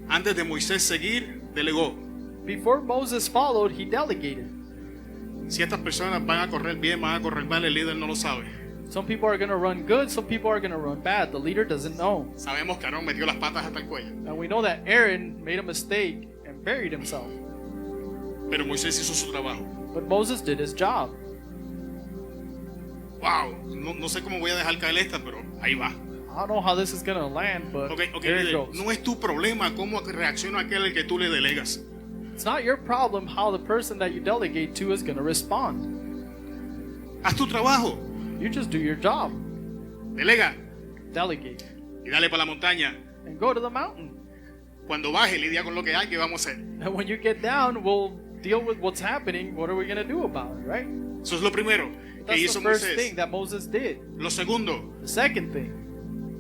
Antes de Moisés seguir, delegó. before Moses followed, he delegated. Si estas personas van a correr bien, van a correr mal, el líder no lo sabe. Some people are going to run good, some people are going to run bad. The leader doesn't know. Sabemos que Aarón metió las patas hasta el cuello. And we know that Aaron made a mistake and buried himself. Pero Moisés hizo su trabajo. But Moses did his job. Wow, no sé cómo voy a dejar caer esta, pero ahí va. I don't know how this is going to land, but Okay, here it líder, goes. no es tu problema cómo reacciona aquel al que tú le delegas. It's not your problem how the person that you delegate to is going to respond. Haz tu trabajo, You just do your job. delega Delegate. y dale para la montaña. And go to the mountain. Cuando baje, lidia con lo que hay, ¿qué vamos a hacer? And when you get down, we'll deal with what's happening. What are we going to do about it, right? Eso es lo primero que That's hizo the first Moisés. thing that Moses did. Lo segundo, The second thing,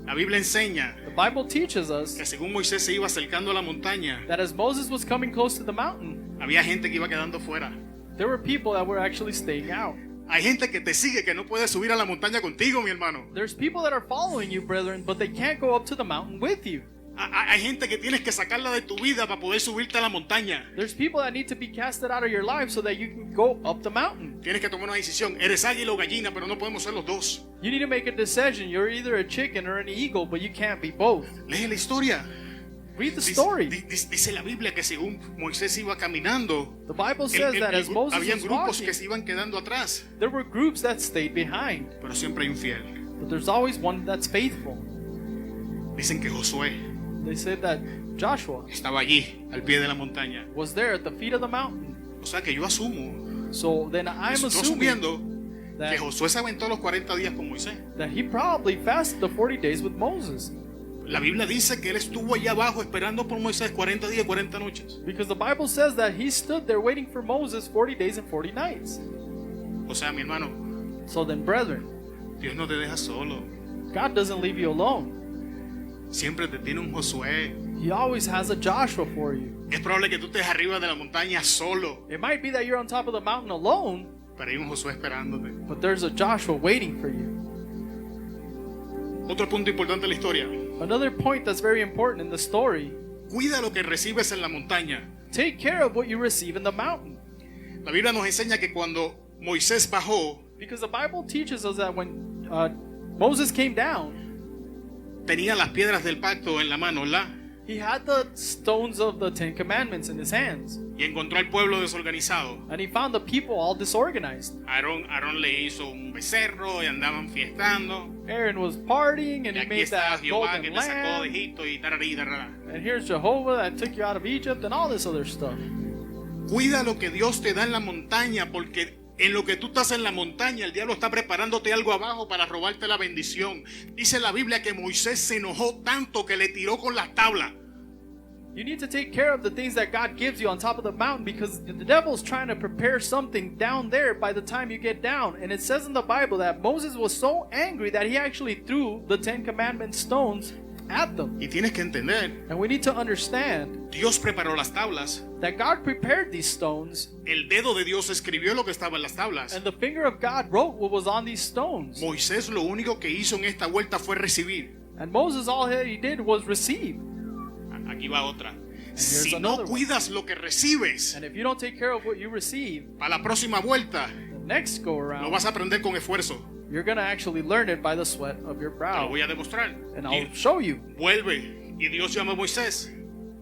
la Biblia enseña the Bible teaches us que según Moisés se iba acercando a la montaña, that as Moses was coming close to the mountain, había gente que iba quedando fuera. there were people that were actually staying out. Hay gente que te sigue que no puede subir a la montaña contigo, mi hermano. There's people that are following you, brethren, but they can't go up to the mountain with you. Hay gente que tienes que sacarla de tu vida para poder subirte a la montaña. There's people that need to be casted out of your life so that you can go up the mountain. Tienes que tomar una decisión. Eres águila o gallina, pero no podemos ser los dos. You need to make a decision. You're either a chicken or an eagle, but you can't be both. Lee la historia. Read the Dice, story. dice la Biblia que según Moisés iba caminando, The Bible says that as Moses habían was grupos walking, que se iban quedando atrás, there were groups that stayed behind. pero siempre hay un fiel. But there's always one that's faithful. Dicen que Josué They said that Joshua estaba allí, al pie de la montaña. was there at the feet of the mountain. O sea que yo asumo, So then I'm estoy assuming asumiendo que that, Josué se aventó los 40 días con Moisés. that he probably fasted the 40 days with Moses. La Biblia dice que él estuvo allá abajo esperando por Moisés 40 días y 40 noches. Because the Bible says that he stood there waiting for Moses 40 days and 40 nights. O sea, mi hermano, So then, brethren, Dios no te deja solo. God doesn't leave you alone. Siempre te tiene un Josué. He always has a Joshua for you. Es probable que tú estés arriba de la montaña solo, It might be that you're on top of the mountain alone, pero hay un Josué esperándote. but there's a Joshua waiting for you. Otro punto importante de la historia. Another point that's very important in the story, Cuida lo que recibes en la montaña. take care of what you receive in the mountain. La Biblia nos enseña que cuando Moisés bajó, Because the Bible teaches us that when Moses came down, tenía las piedras del pacto en la mano, ¿verdad? he had the stones of the Ten Commandments in his hands. Y encontró al pueblo desorganizado. And he found the people all disorganized. Aarón le hizo un becerro y andaban fiestando. Aaron was partying and Y he aquí made está that Jehová que golden te sacó de lamb. Egipto y tararí, tarará. And here's Jehovah that took you out of Egypt and all this other stuff. Cuida lo que Dios te da en la montaña, porque en lo que tú estás en la montaña, el diablo está preparándote algo abajo para robarte la bendición. Dice la Biblia que Moisés se enojó tanto que le tiró con las tablas. You need to take care of the things that God gives you on top of the mountain, because the devil's trying to prepare something down there by the time you get down. And it says in the Bible that Moses was so angry that he actually threw the Ten Commandment stones at them. Y tienes que entender, And we need to understand Dios preparó las tablas. that God prepared these stones, El dedo de Dios escribió lo que estaba en las tablas. and the finger of God wrote what was on these stones. Moisés lo único que hizo en esta vuelta fue recibir. And Moses, all he did was receive. Aquí va otra. here's Si no another one. cuidas lo que recibes, And if you don't take care of what you receive, para la próxima vuelta the next go lo around, vas a aprender con esfuerzo. you're going to actually learn it by the sweat of your Te lo brow. voy a demostrar. And Y I'll show you. vuelve. Y Dios llama a Moisés.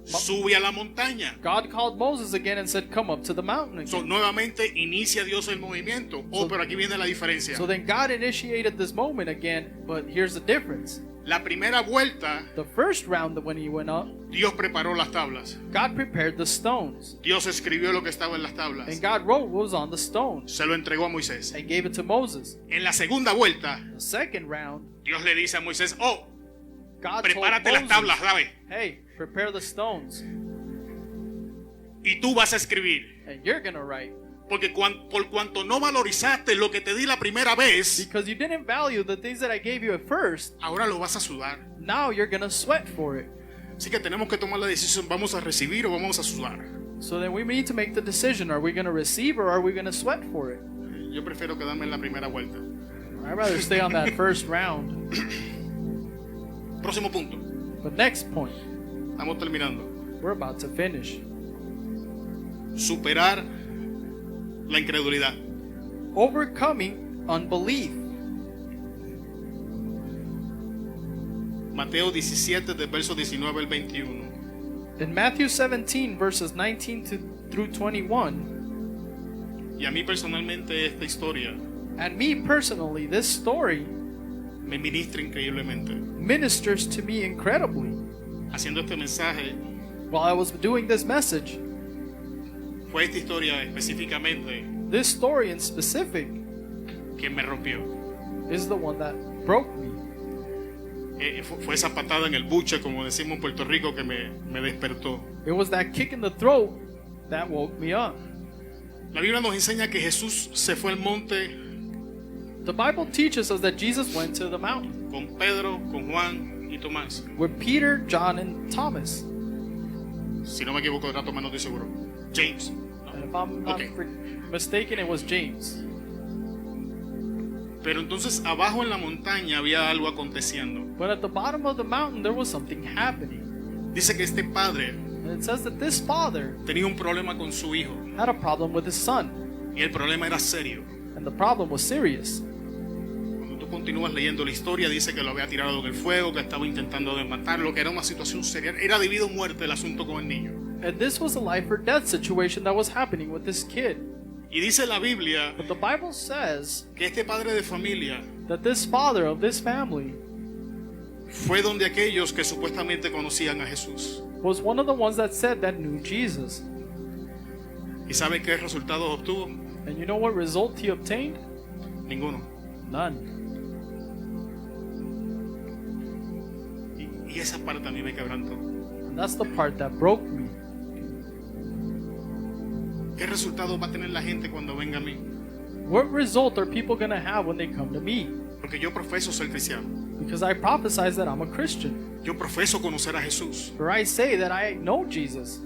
Sube a la montaña. God called Moses again and said, come up to the mountain So, again. nuevamente inicia Dios el movimiento. Oh, pero aquí viene la diferencia. So then God initiated this moment again, but here's the difference. La primera vuelta, The first round that when he went up, Dios preparó las tablas. God prepared the stones. Dios escribió lo que estaba en las tablas. And God wrote what was on the stones Se lo entregó a Moisés. and gave it to Moses. En la segunda vuelta, The second round, Dios le dice a Moisés, oh, God prepárate told las Moses, tablas, ¿sabes? hey, prepare the stones, Y tú vas a escribir. and you're going to write. Porque por cuanto no valorizaste lo que te di la primera vez, Because you didn't value the things that I gave you at first, ahora lo vas a sudar. now you're going to sweat for it. Así que tenemos que tomar la decisión, ¿vamos a recibir o vamos a sudar? So then we need to make the decision, are we going to receive or are we going to sweat for it? Yo prefiero quedarme en la primera vuelta. I'd rather stay on that first round. Próximo punto. But next point, Estamos terminando. we're about to finish. Superar la incredulidad. Overcoming unbelief. Mateo 17, del verso 19 al 21. In Matthew 17, verses 19 through 21, Y a mí personalmente esta historia and me personally, this story me ministra increíblemente. ministers to me incredibly. Haciendo este mensaje, While I was doing this message, fue esta historia específicamente this story in specific que me rompió. is the one that broke me. Fue esa patada en el buche, como decimos en Puerto Rico, que me despertó. It was that kick in the throat that woke me up. La Biblia nos enseña que Jesús se fue al monte The Bible teaches us that Jesus went to the mountain con Pedro, con Juan y Tomás. with Peter, John, and Thomas. Si no me equivoco, de rato más no estoy seguro. James. And if I'm not Okay. mistaken, it was James. Pero entonces abajo en la montaña había algo aconteciendo. But at the bottom of the mountain, there was something happening. Dice que este padre And it says that this father tenía un problema con su hijo. had a problem with his son. Y el problema era serio. And the problem was serious. Cuando tú continúas leyendo la historia, dice que lo había tirado en el fuego, que estaba intentando de matarlo, que era una situación seria. Era de vida o muerte el asunto con el niño. And this was a life or death situation that was happening with this kid. Y dice la Biblia But the Bible says que este padre de familia that this father of this family fue donde aquellos que supuestamente conocían a Jesús. was one of the ones that said that knew Jesus. ¿Y sabe qué resultados obtuvo? And you know what result he obtained? Ninguno. None. Y esa parte a mí me quebrantó. And that's the part that broke me. ¿Qué resultados va a tener la gente cuando venga a mí? What result are people going to have when they come to me? Porque yo profeso ser cristiano. Because I prophesize that I'm a Christian. Yo profeso conocer a Jesús. For I say that I know Jesus.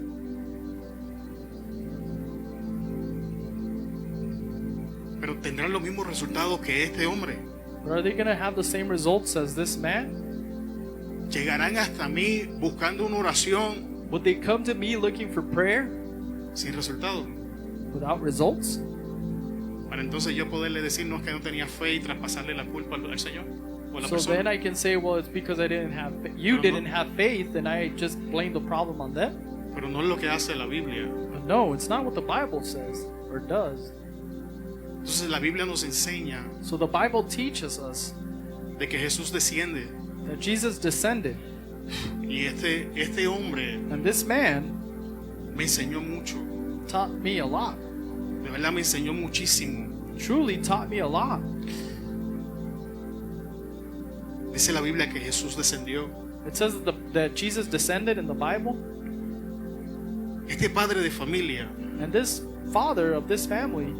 Pero tendrán los mismos resultados que este hombre. But are they going to have the same results as this man? Llegarán hasta mí buscando una oración Would they come to me looking for prayer sin resultado. without results? Para entonces yo poderle decir no es que no tenía fe y traspasarle la culpa al Señor o a la So then persona. I can say, well, it's because I didn't have you didn't have faith, and I just blame the problem on them. Pero no es lo que hace la Biblia. But no, it's not what the Bible says or does. Entonces la Biblia nos enseña So the Bible teaches us de que Jesús desciende that Jesus descended, y este hombre and this man me enseñó mucho. taught me a lot. De verdad me enseñó muchísimo. Truly taught me a lot. Dice la Biblia que Jesús descendió. It says that Jesus descended in the Bible, Este padre de familia, and this father of this family,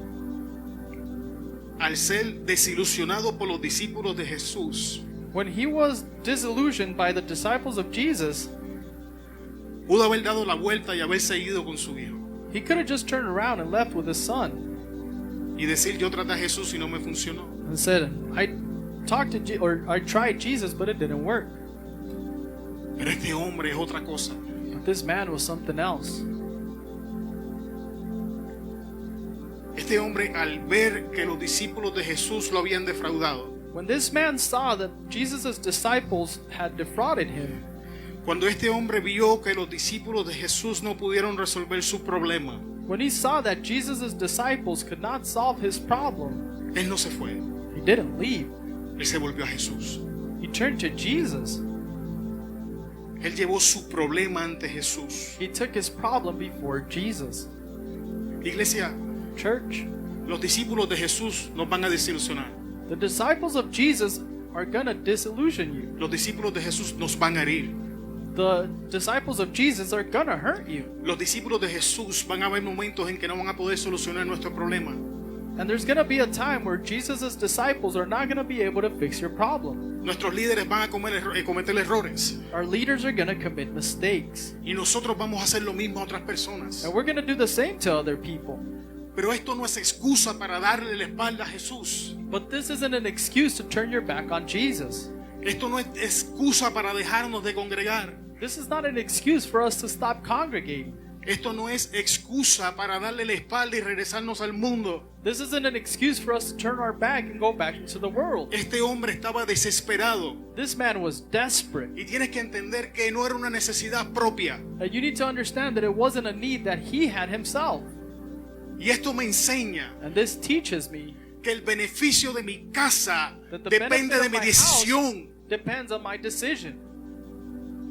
al ser desilusionado por los discípulos de Jesús, when he was disillusioned by the disciples of Jesus, pudo haber dado la vuelta y haber seguido con su hijo. he could have just turned around and left with his son Y decir, yo traté a Jesús y no me funcionó. and said, I talked to or I tried Jesus, but it didn't work. Pero este hombre es otra cosa. But this man was something else. Este hombre, al ver que los discípulos de Jesús lo habían defraudado, When this man saw that Jesus' disciples had defrauded him, cuando este hombre vio que los discípulos de Jesús no pudieron resolver su problema, when he saw that Jesus' disciples could not solve his problem, él no se fue. he didn't leave. Él se volvió a Jesús. He turned to Jesus. Él llevó su problema ante Jesús. He took his problem before Jesus. Iglesia, Church, los discípulos de Jesús nos van a desilusionar. the disciples of Jesus are going to disillusion you. Los discípulos de Jesús nos van a herir. The disciples of Jesus are going to hurt you. Los discípulos de Jesús van a haber momentos en que no van a poder solucionar nuestro problema. And there's going to be a time where Jesus' disciples are not going to be able to fix your problem. Nuestros líderes van a cometer errores. Our leaders are going to commit mistakes. Y nosotros vamos a hacer lo mismo a otras personas. And we're going to do the same to other people. Pero esto no es excusa para darle la espalda a Jesús. But this isn't an excuse to turn your back on Jesus. Esto no es excusa para dejarnos de congregar. This is not an excuse for us to stop congregating. Esto no es excusa para darle la espalda y regresarnos al mundo. This isn't an excuse for us to turn our back and go back into the world. Este hombre estaba desesperado. This man was desperate. Y tienes que entender que no era una necesidad propia. And you need to understand that it wasn't a need that he had himself. Y esto me enseña And this teaches me que el beneficio de mi casa that the depende benefit de of mi my decisión. house depends on my decision.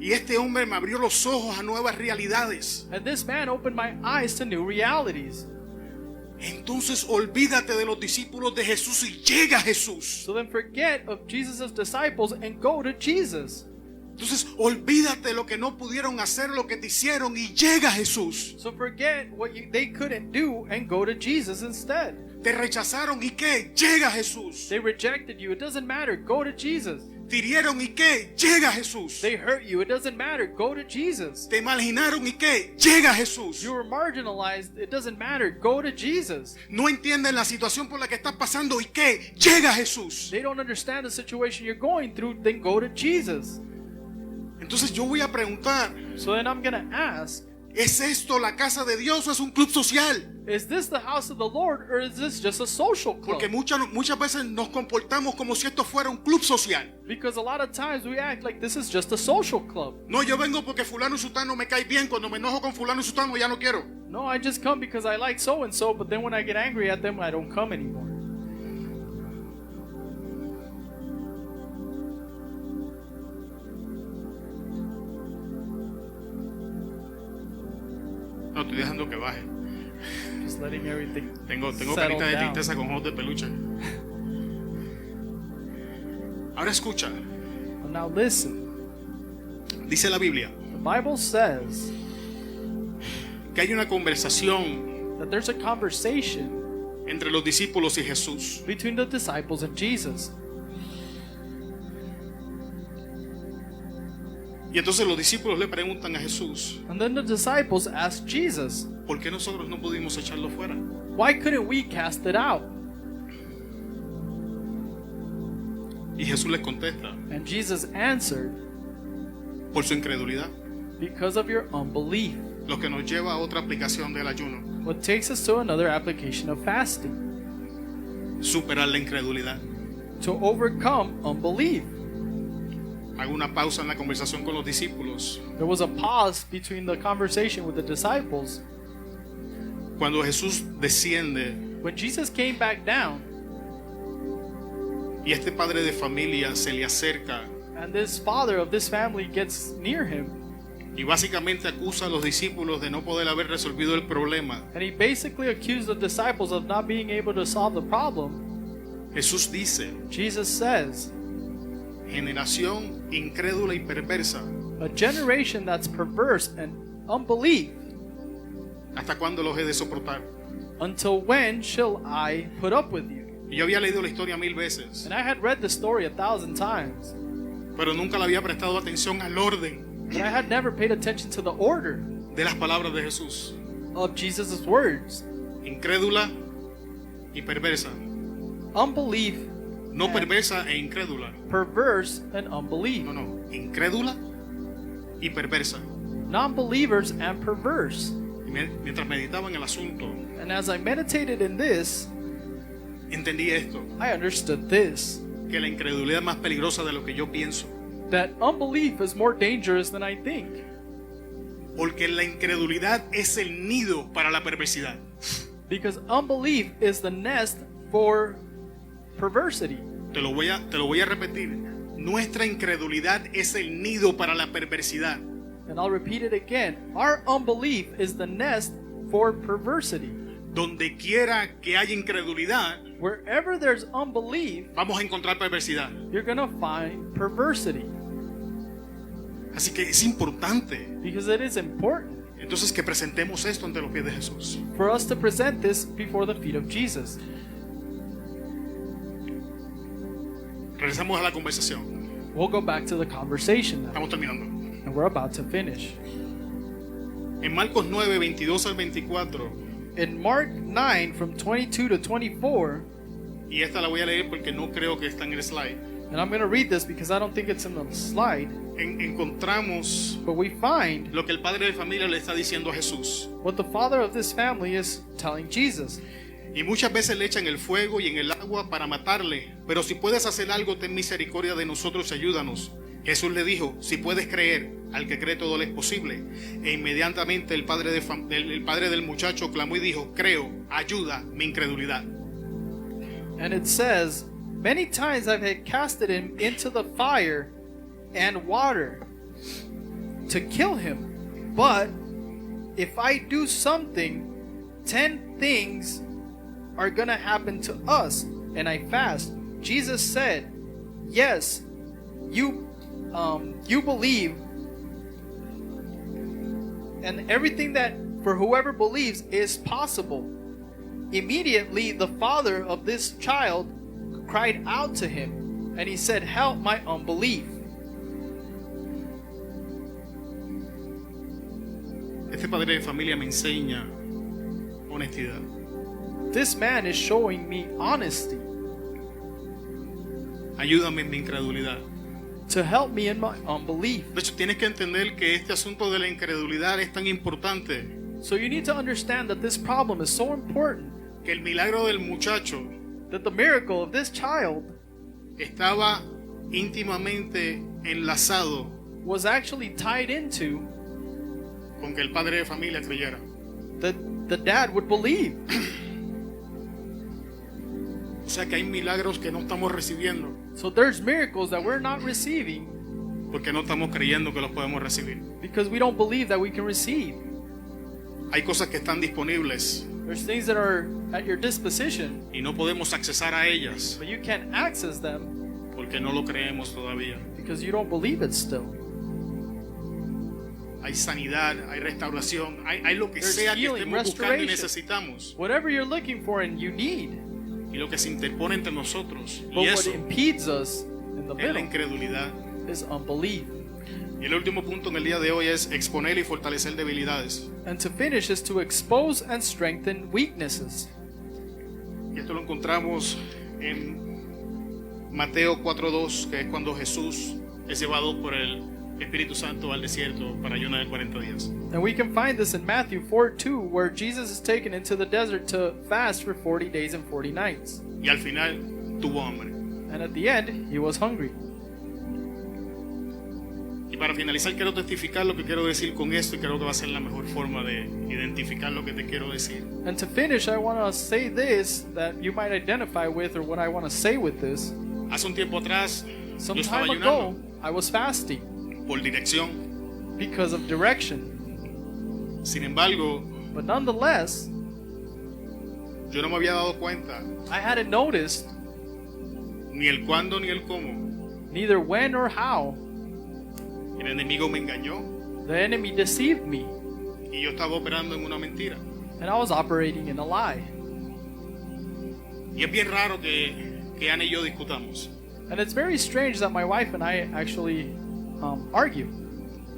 Y este hombre me abrió los ojos a nuevas realidades. And this man opened my eyes to new realities. Entonces olvídate de los discípulos de Jesús y llega a Jesús. So then forget of Jesus' disciples and go to Jesus. Entonces olvídate de lo que no pudieron hacer, lo que te hicieron y llega a Jesús. So forget what they couldn't do and go to Jesus instead. Te rechazaron y qué, llega a Jesús. They rejected you. It doesn't matter. Go to Jesus. Te hirieron y qué, llega a Jesús. They hurt you. It doesn't matter. Go to Jesus. Te marginaron y qué, llega a Jesús. You were marginalized. It doesn't matter. Go to Jesus. No entienden la situación por la que estás pasando y qué, llega a Jesús. They don't understand the situation you're going through. Then go to Jesus. Entonces yo voy a preguntar, So then I'm going to ask, ¿es esto la casa de Dios o es un club social? is this the house of the Lord or is this just a social club? Porque muchas veces nos comportamos como si esto fuera un club social. Because a lot of times we act like this is just a social club. No, yo vengo porque fulano y sutano me cae bien. Cuando me enojo con fulano y sutano ya no quiero. No, I just come because I like so and so, but then when I get angry at them, I don't come anymore. No, estoy dejando que baje. Just letting everything Tengo settle carita de down. tristeza con ojos de peluche. Ahora escucha. Well, now listen. Dice la Biblia The Bible says que hay una conversación that there's a conversation entre los discípulos y Jesús. between the disciples and Jesus. Y entonces los discípulos le preguntan a Jesús, And then the disciples asked Jesus, ¿por qué nosotros no pudimos echarlo fuera? why couldn't we cast it out? Y Jesús les contesta, And Jesus answered, por su incredulidad. because of your unbelief. Lo que nos lleva a otra aplicación del ayuno. What takes us to another application of fasting, Superar la incredulidad. to overcome unbelief. Hago una pausa en la conversación con los discípulos. There was a pause between the conversation with the disciples. Cuando Jesús desciende When Jesus came back down, y este padre de familia se le acerca and this father of this family gets near him, y básicamente acusa a los discípulos de no poder haber resolvido el problema, and he basically accused the disciples of not being able to solve the problem, Jesús dice, Jesus says, generación incrédula y perversa, a generation that's perverse and unbelief, ¿hasta cuándo los he de soportar? until when shall I put up with you? Y yo había leído la historia 1000 veces, And I had read the story 1,000 times, pero nunca le había prestado atención al orden but I had never paid attention to the order de las palabras de Jesús. of Jesus' words. Incrédula y perversa. Unbelief, No perversa e incrédula. perverse, and unbelief. No. Incrédula y perversa. Non-believers and perverse. Y mientras meditaba en el asunto, And as I meditated in this, entendí esto. I understood this, Que la incredulidad es más peligrosa de lo que yo pienso. that unbelief is more dangerous than I think. Porque la incredulidad es el nido para la perversidad. Because unbelief is the nest for perversity. Te lo voy a repetir. Nuestra incredulidad es el nido para la perversidad. And I'll repeat it again. Our unbelief is the nest for perversity. Donde quiera que haya incredulidad, Wherever there's unbelief, vamos a encontrar perversidad. you're going to find perversity. Así que es importante Because it is important entonces que presentemos esto ante los pies de Jesús. for us to present this before the feet of Jesus. Regresamos a la conversación. We'll go back to the conversation now, Estamos terminando. and we're about to finish. En Marcos 9, 22 al 24, In Mark 9 from 22 to 24, y esta la voy a leer porque no creo que está en el slide, and I'm going to read this because I don't think it's in the slide, encontramos but we find lo que el padre de familia le está diciendo a Jesús. what the father of this family is telling Jesus. Y muchas veces le echan el fuego y en el agua para matarle, pero si puedes hacer algo, ten misericordia de nosotros y ayúdanos. Jesús le dijo, si puedes creer, al que cree todo le es posible. E inmediatamente el padre del muchacho clamó y dijo, creo, ayuda mi incredulidad. And it says, many times I've had casted him into the fire and water to kill him. But if I do something, 10 things are going to happen to us. And I fast. Jesus said, yes, you believe. And everything that for whoever believes is possible. Immediately the father of this child cried out to him, and he said, help my unbelief. Este padre de familia me enseña honestidad. This man is showing me honesty Ayúdame en mi incredulidad. to help me in my unbelief. De hecho, tienes que entender que este asunto de la incredulidad es tan importante So you need to understand that this problem is so important que el milagro del muchacho that the miracle of this child estaba íntimamente enlazado was actually tied into con que el padre de familia creyera. that the dad would believe. O sea que hay milagros que no estamos recibiendo So there's miracles that we're not receiving porque no estamos creyendo que los podemos recibir. because we don't believe that we can receive. Hay cosas que están disponibles There's things that are at your disposition, y no podemos accesar a ellas but you can't access them porque no lo creemos todavía. because you don't believe it still. Hay sanidad, hay restauración, hay lo que There's sea que healing, estemos buscando y restoration. necesitamos. Whatever you're looking for and you need, Y lo que se interpone entre nosotros but y what eso impedes us in the es la middle incredulidad. is unbelief. Y el último punto en el día de hoy es exponer y fortalecer debilidades. And to finish is to expose and strengthen weaknesses. Y esto lo encontramos en Mateo 4:2, que es cuando Jesús es llevado por el Espíritu Santo al desierto para ayunar 40 días. And we can find this in Matthew 4:2, where Jesus is taken into the desert to fast for 40 days and 40 nights. Y al final tuvo hambre. And at the end, he was hungry. Y para finalizar quiero testificar lo que quiero decir con esto y creo que va a ser la mejor forma de identificar lo que te quiero decir. And to finish, I want to say this that you might identify with, or what I want to say with this. Hace un tiempo atrás Some yo estaba time ago, ayunando I was fasting por dirección. because of direction. Sin embargo, But nonetheless, yo no me había dado cuenta I hadn't noticed ni el cuándo ni el cómo. neither when or how El enemigo me engañó the enemy deceived me, y yo estaba operando en una mentira. and I was operating in a lie. Y es bien raro que Ana y yo discutamos. And it's very strange that my wife and I actually argue.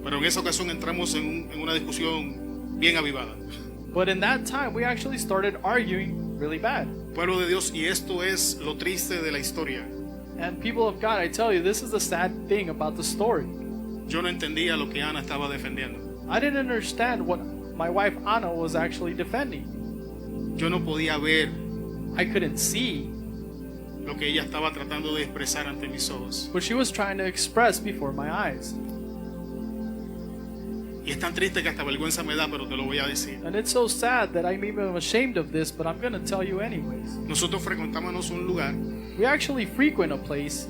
Pero en esa ocasión entramos en una discusión bien avivada. But in that time, we actually started arguing really bad. Pueblo de Dios, y esto es lo triste de la historia. And people of God, I tell you, this is the sad thing about the story. Yo no entendía lo que Ana estaba defendiendo. I didn't understand what my wife Anna was actually defending. Yo no podía ver I couldn't see lo que ella estaba tratando de expresar ante mis ojos. what she was trying to express before my eyes. Y es tan triste que hasta vergüenza me da, pero te lo voy a decir. And it's so sad that I'm even ashamed of this, but I'm going to tell you anyways. Nosotros frecuentábamos un lugar We actually frequent a place,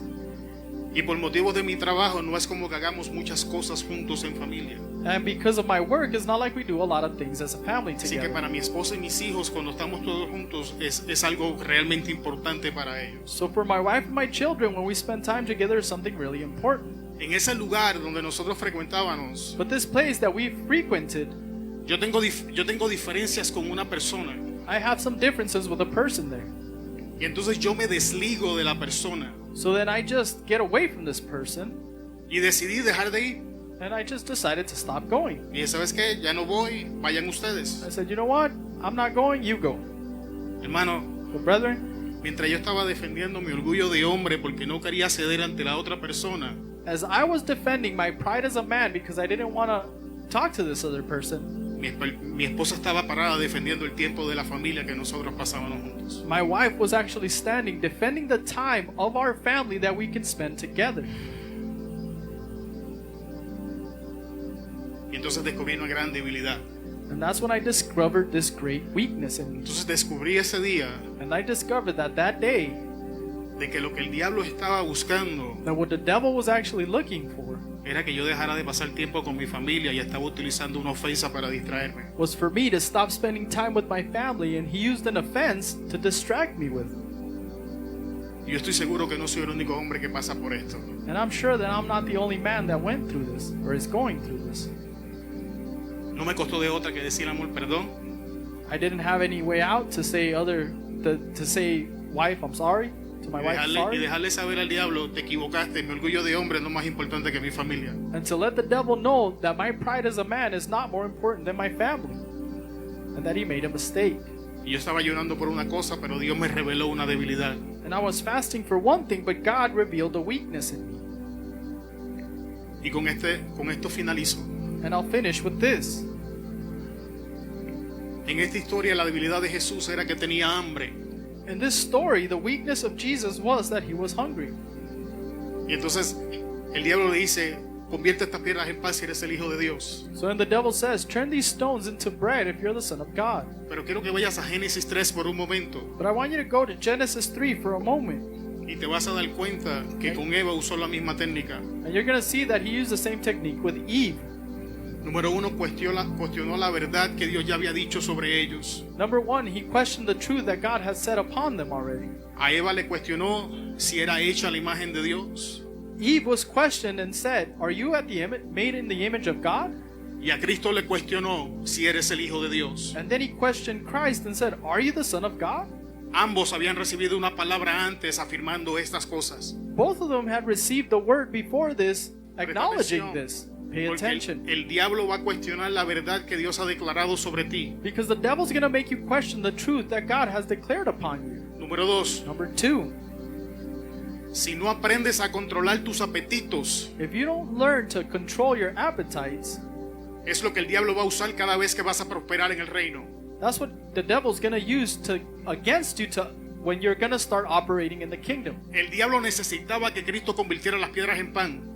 y por motivos de mi trabajo no es como que hagamos muchas cosas juntos en familia. And because of my work, it's not like we do a lot of things as a family Así que together. para mi esposa y mis hijos, cuando estamos todos juntos, es algo realmente importante para ellos. So for my wife and my children, when we spend time together, is something really important. En ese lugar donde nosotros frecuentábamos, But this place that we frequented, yo tengo diferencias con una persona. I have some differences with a person there. Y entonces yo me desligo de la persona. So then I just get away from this person, Y decidí dejar de ir. and I just decided to stop going. Y dije, ¿sabes qué? Ya no voy, vayan ustedes. I said, you know what? I'm not going, you go. Hermano, But brethren, mientras yo estaba defendiendo mi orgullo de hombre porque no quería ceder ante la otra persona, as I was defending my pride as a man because I didn't want to talk to this other person, mi esposa estaba parada defendiendo el tiempo de la familia que nosotros pasábamos juntos. my wife was actually standing defending the time of our family that we can spend together. Y entonces descubrí una gran debilidad. And that's when I discovered this great weakness in me. Entonces descubrí ese día And I discovered that that day, de que lo que el diablo estaba buscando that what the devil was actually looking for era que yo dejara de pasar tiempo con mi familia y estaba utilizando una ofensa para distraerme. was for me to stop spending time with my family, and he used an offense to distract me with. Y yo estoy seguro que no soy el único hombre que pasa por esto. And I'm sure that I'm not the only man that went through this or is going through this. No me costó de otra que decir, amor, perdón. I didn't have any way out to say to say, wife, I'm sorry, to my Y wife, dejarle, y sorry, dejarle saber al diablo, te equivocaste, mi orgullo de hombre no es más importante que mi familia. and to let the devil know that my pride as a man is not more important than my family, and that he made a mistake. Y yo estaba llorando por una cosa, pero Dios me reveló una debilidad. And I was fasting for one thing, but God revealed a weakness in me. Y con esto finalizo. And I'll finish with this. En esta historia la debilidad de Jesús era que tenía hambre. In this story, the weakness of Jesus was that he was hungry. Y entonces el diablo le dice, convierte estas piedras en pan si eres el Hijo de Dios. So then the devil says, turn these stones into bread if you're the Son of God. Pero quiero que vayas a Génesis 3 por un momento But I want you to go to Genesis 3 for a moment. y te vas a dar cuenta que con Eva usó la misma técnica. And you're going to see that he used the same technique with Eve. Número uno, cuestionó la verdad que Dios ya había dicho sobre ellos. Number one, he questioned the truth that God has said upon them already. A Eva le cuestionó si era hecha a la imagen de Dios. Eve was questioned and said, are you made in the image of God? Y a Cristo le cuestionó si eres el Hijo de Dios. And then he questioned Christ and said, are you the Son of God? Ambos habían recibido una palabra antes afirmando estas cosas. Both of them had received the word before this, Presta acknowledging atención, this. Pay porque attention. el diablo va a cuestionar la verdad que Dios ha declarado sobre ti. Because the devil's going to make you question the truth that God has declared upon you. Número dos, Number two, si no aprendes a controlar tus apetitos, if you don't learn to control your appetites, es lo que el diablo va a usar cada vez que vas a prosperar en el reino. that's what the devil's going to use against you when you're going to start operating in the kingdom. El diablo necesitaba que Cristo convirtiera las piedras en pan.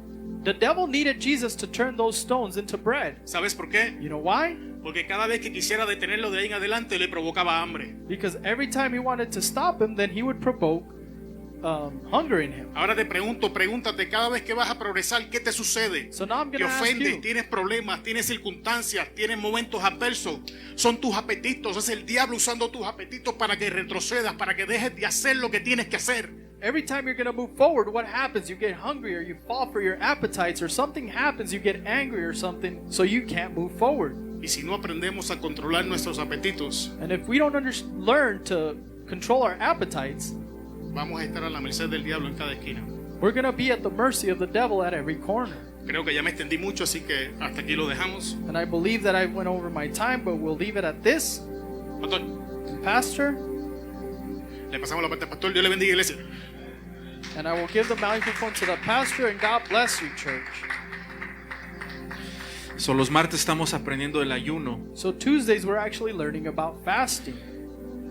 The devil needed Jesus to turn those stones into bread. ¿Sabes por qué? You know why? Porque cada vez que quisiera detenerlo de ahí en adelante le provocaba hambre. Because every time he wanted to stop him, then he would provoke hunger in him. Ahora te pregunto, pregúntate, cada vez que vas a progresar, ¿qué te sucede? So now I'm Te going to ask ofendes, you, tienes problemas, tienes circunstancias, tienes momentos adversos. Son tus apetitos, es el diablo usando tus apetitos para que retrocedas, para que dejes de hacer lo que tienes que hacer. every time you're going to move forward, what happens? You get hungry or you fall for your appetites or something happens, you get angry or something, so you can't move forward. Y si no aprendemos a controlar nuestros apetitos, And if we don't learn to control our appetites, vamos a estar a la merced del diablo en cada esquina. we're going to be at the mercy of the devil at every corner. Creo que ya me extendí mucho, así que hasta aquí lo dejamos. And I believe that I went over my time, but we'll leave it at this. Pastor, Pastor, le pasamos la parte al pastor. Dios le bendiga, iglesia. and I will give the microphone to the pastor, and God bless you, church. So, los martes estamos aprendiendo el ayuno. So Tuesdays we're actually learning about fasting.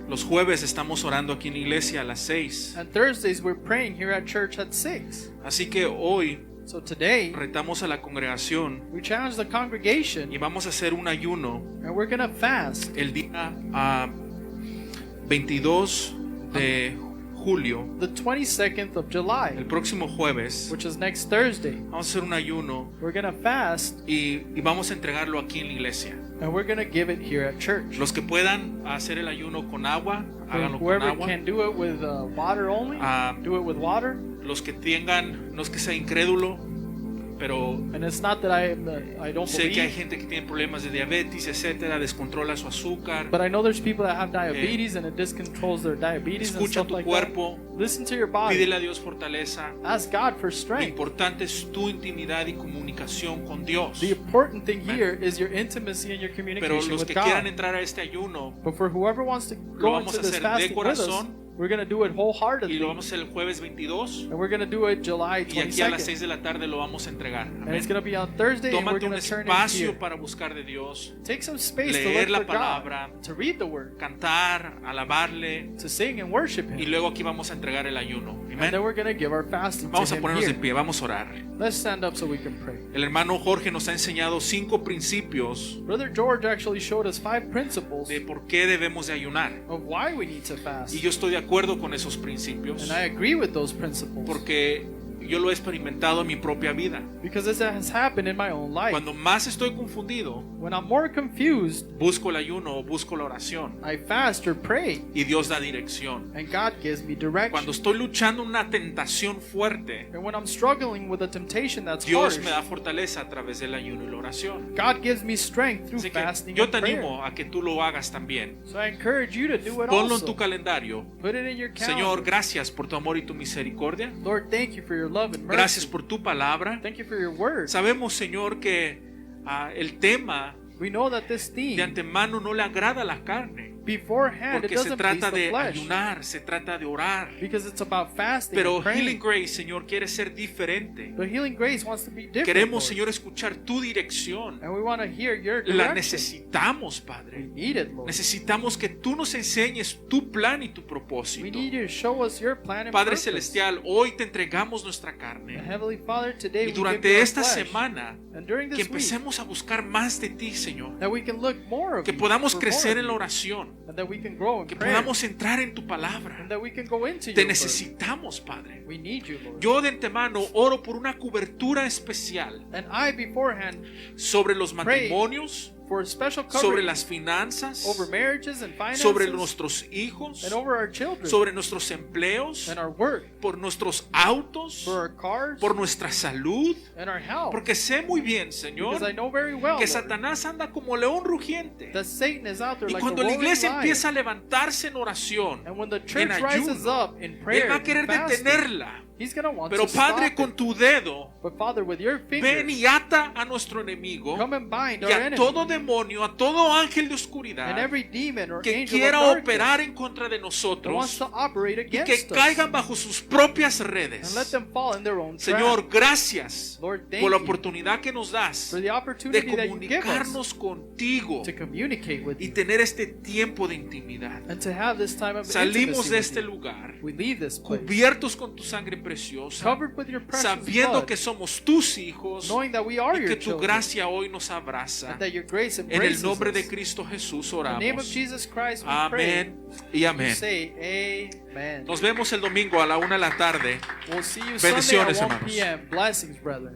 Los jueves estamos orando aquí en la iglesia a las 6. And Thursdays we're praying here at church at 6. Así que hoy So today retamos a la congregación we challenge the congregation y vamos a hacer un ayuno and we're going to fast el día 22 de julio, the 22nd of el July, próximo jueves, which is next Thursday, vamos a hacer un ayuno we're going to fast y vamos a entregarlo aquí en la iglesia. and we're going to give it here at church. Los que puedan hacer el ayuno con agua, For háganlo con whoever agua. can do it with water only, do it with water. Los que tengan, no es que sea incrédulo, pero And it's not that I don't sé que hay believe, gente que tiene problemas de diabetes, etcétera, descontrola su azúcar. but I know there's people that have diabetes and it discontrols their diabetes and Escucha stuff tu like cuerpo, that. Listen to your body. pídele a Dios fortaleza. Ask God for Lo strength. importante es tu intimidad y comunicación con Dios. The important thing here is your intimacy and your Pero communication los with que quieran God. entrar a este ayuno, But for whoever wants to lo go vamos into a this hacer de fasting with us, corazón we're going to do it y wholeheartedly. lo vamos a hacer el jueves 22 And we're going to do it July y aquí a las 22nd. 6 de la tarde lo vamos a entregar. And Amén. it's going to be on Thursday, and we're Tómate un going to turn in espacio here. para buscar de Dios, Take some space to leer look la for palabra, God, to read the Word, cantar, alabarle, to sing and worship y Him. luego aquí vamos a entregar el ayuno. And then Amén. we're going to give our fasting Vamos to a Him ponernos de here. pie, vamos a orar. Let's stand up so we can pray. El hermano Jorge nos ha enseñado 5 principios Brother George actually showed us 5 principles de por qué debemos de ayunar. of why we need to fast. Y yo estoy de acuerdo con esos principios And I agree with those principles porque yo lo he experimentado en mi propia vida. because this has happened in my own life. Cuando más estoy confundido, When I'm more confused, busco el ayuno o busco la oración I fast or pray, y Dios da dirección. and God gives me Cuando direction. estoy luchando una tentación fuerte, And when I'm struggling with a temptation that's Dios harsh, me da fortaleza a través del ayuno y la oración. God gives me strength through Así que fasting yo and te prayer. animo a que tú lo hagas también. So I encourage you to do it Ponlo en also. tu calendario. Put it in your Señor, calendar. gracias por tu amor y tu misericordia. Lord, thank you for your love and mercy. Gracias por tu palabra. Thank you for your word. Sabemos, Señor, que el tema We know that this de theme, antemano no le agrada a la carne, beforehand, it porque se doesn't please trata the de flesh. ayunar, se trata de orar. Because it's about fasting Pero and praying. Healing Grace, Señor, quiere ser diferente. But Healing Grace wants to be different, Queremos, Lord. Señor, escuchar tu dirección. And we want to hear your La direction. necesitamos, We Padre. need it, Lord. Necesitamos que tú nos enseñes tu plan y tu We propósito. need you to show us your plan and Padre purpose. Celestial, hoy te entregamos nuestra And carne. Heavenly Father, today Y we give you durante our esta flesh. semana, And during que this week, empecemos a buscar más de ti, Señor. that we can look more of Que you, podamos for crecer more en la of you, oración. and that we can grow in Que prayer, podamos entrar en tu palabra. and that we can go into Te your word. necesitamos, Padre. We need you, Lord. Yo de antemano oro por una cobertura especial And I beforehand sobre los Pray matrimonios, for a special sobre covering las finanzas, over marriages and finances, sobre nuestros hijos, and over our children, sobre nuestros empleos, and our work, por nuestros autos, for our cars, por nuestra salud. and our health. Porque sé muy bien, Because I Señor, know very well, que Lord, Satanás anda como león rugiente. that Satan is out there Y like cuando a la roaring iglesia lion. empieza a levantarse en oración, And when the en church rises ayuno, up in prayer, Él va a and querer fasting, detenerla. he's gonna want Pero to Padre, stop con it. tu dedo, But Father, with your ven finger, y ata a nuestro enemigo come and bind y our a enemy, todo demonio, a todo ángel de and oscuridad every demon or que angel quiera of darkness operar en contra de that wants nosotros to operate y que against us, caigan bajo sus propias and let redes. them fall in their own Señor, trap. gracias Lord, thank por la you oportunidad que nos das for the de opportunity that you give us comunicarnos contigo to communicate with y you tener este tiempo de intimidad. and to have this time of Salimos intimacy de with este you. lugar We leave this place cubiertos con tu sangre preciosa, covered with your precious sabiendo blood, que somos tus hijos knowing that we are y your que tu children, gracia hoy nos abraza. and that your grace En embraces el nombre de us. Cristo Jesús In the name of oramos. Jesus Christ, we Amén y pray. amén. We say amen. Nos vemos el domingo a la 1 de la tarde. We'll see you Sunday at Bendiciones, 1 hermanos. p.m. Blessings, brother.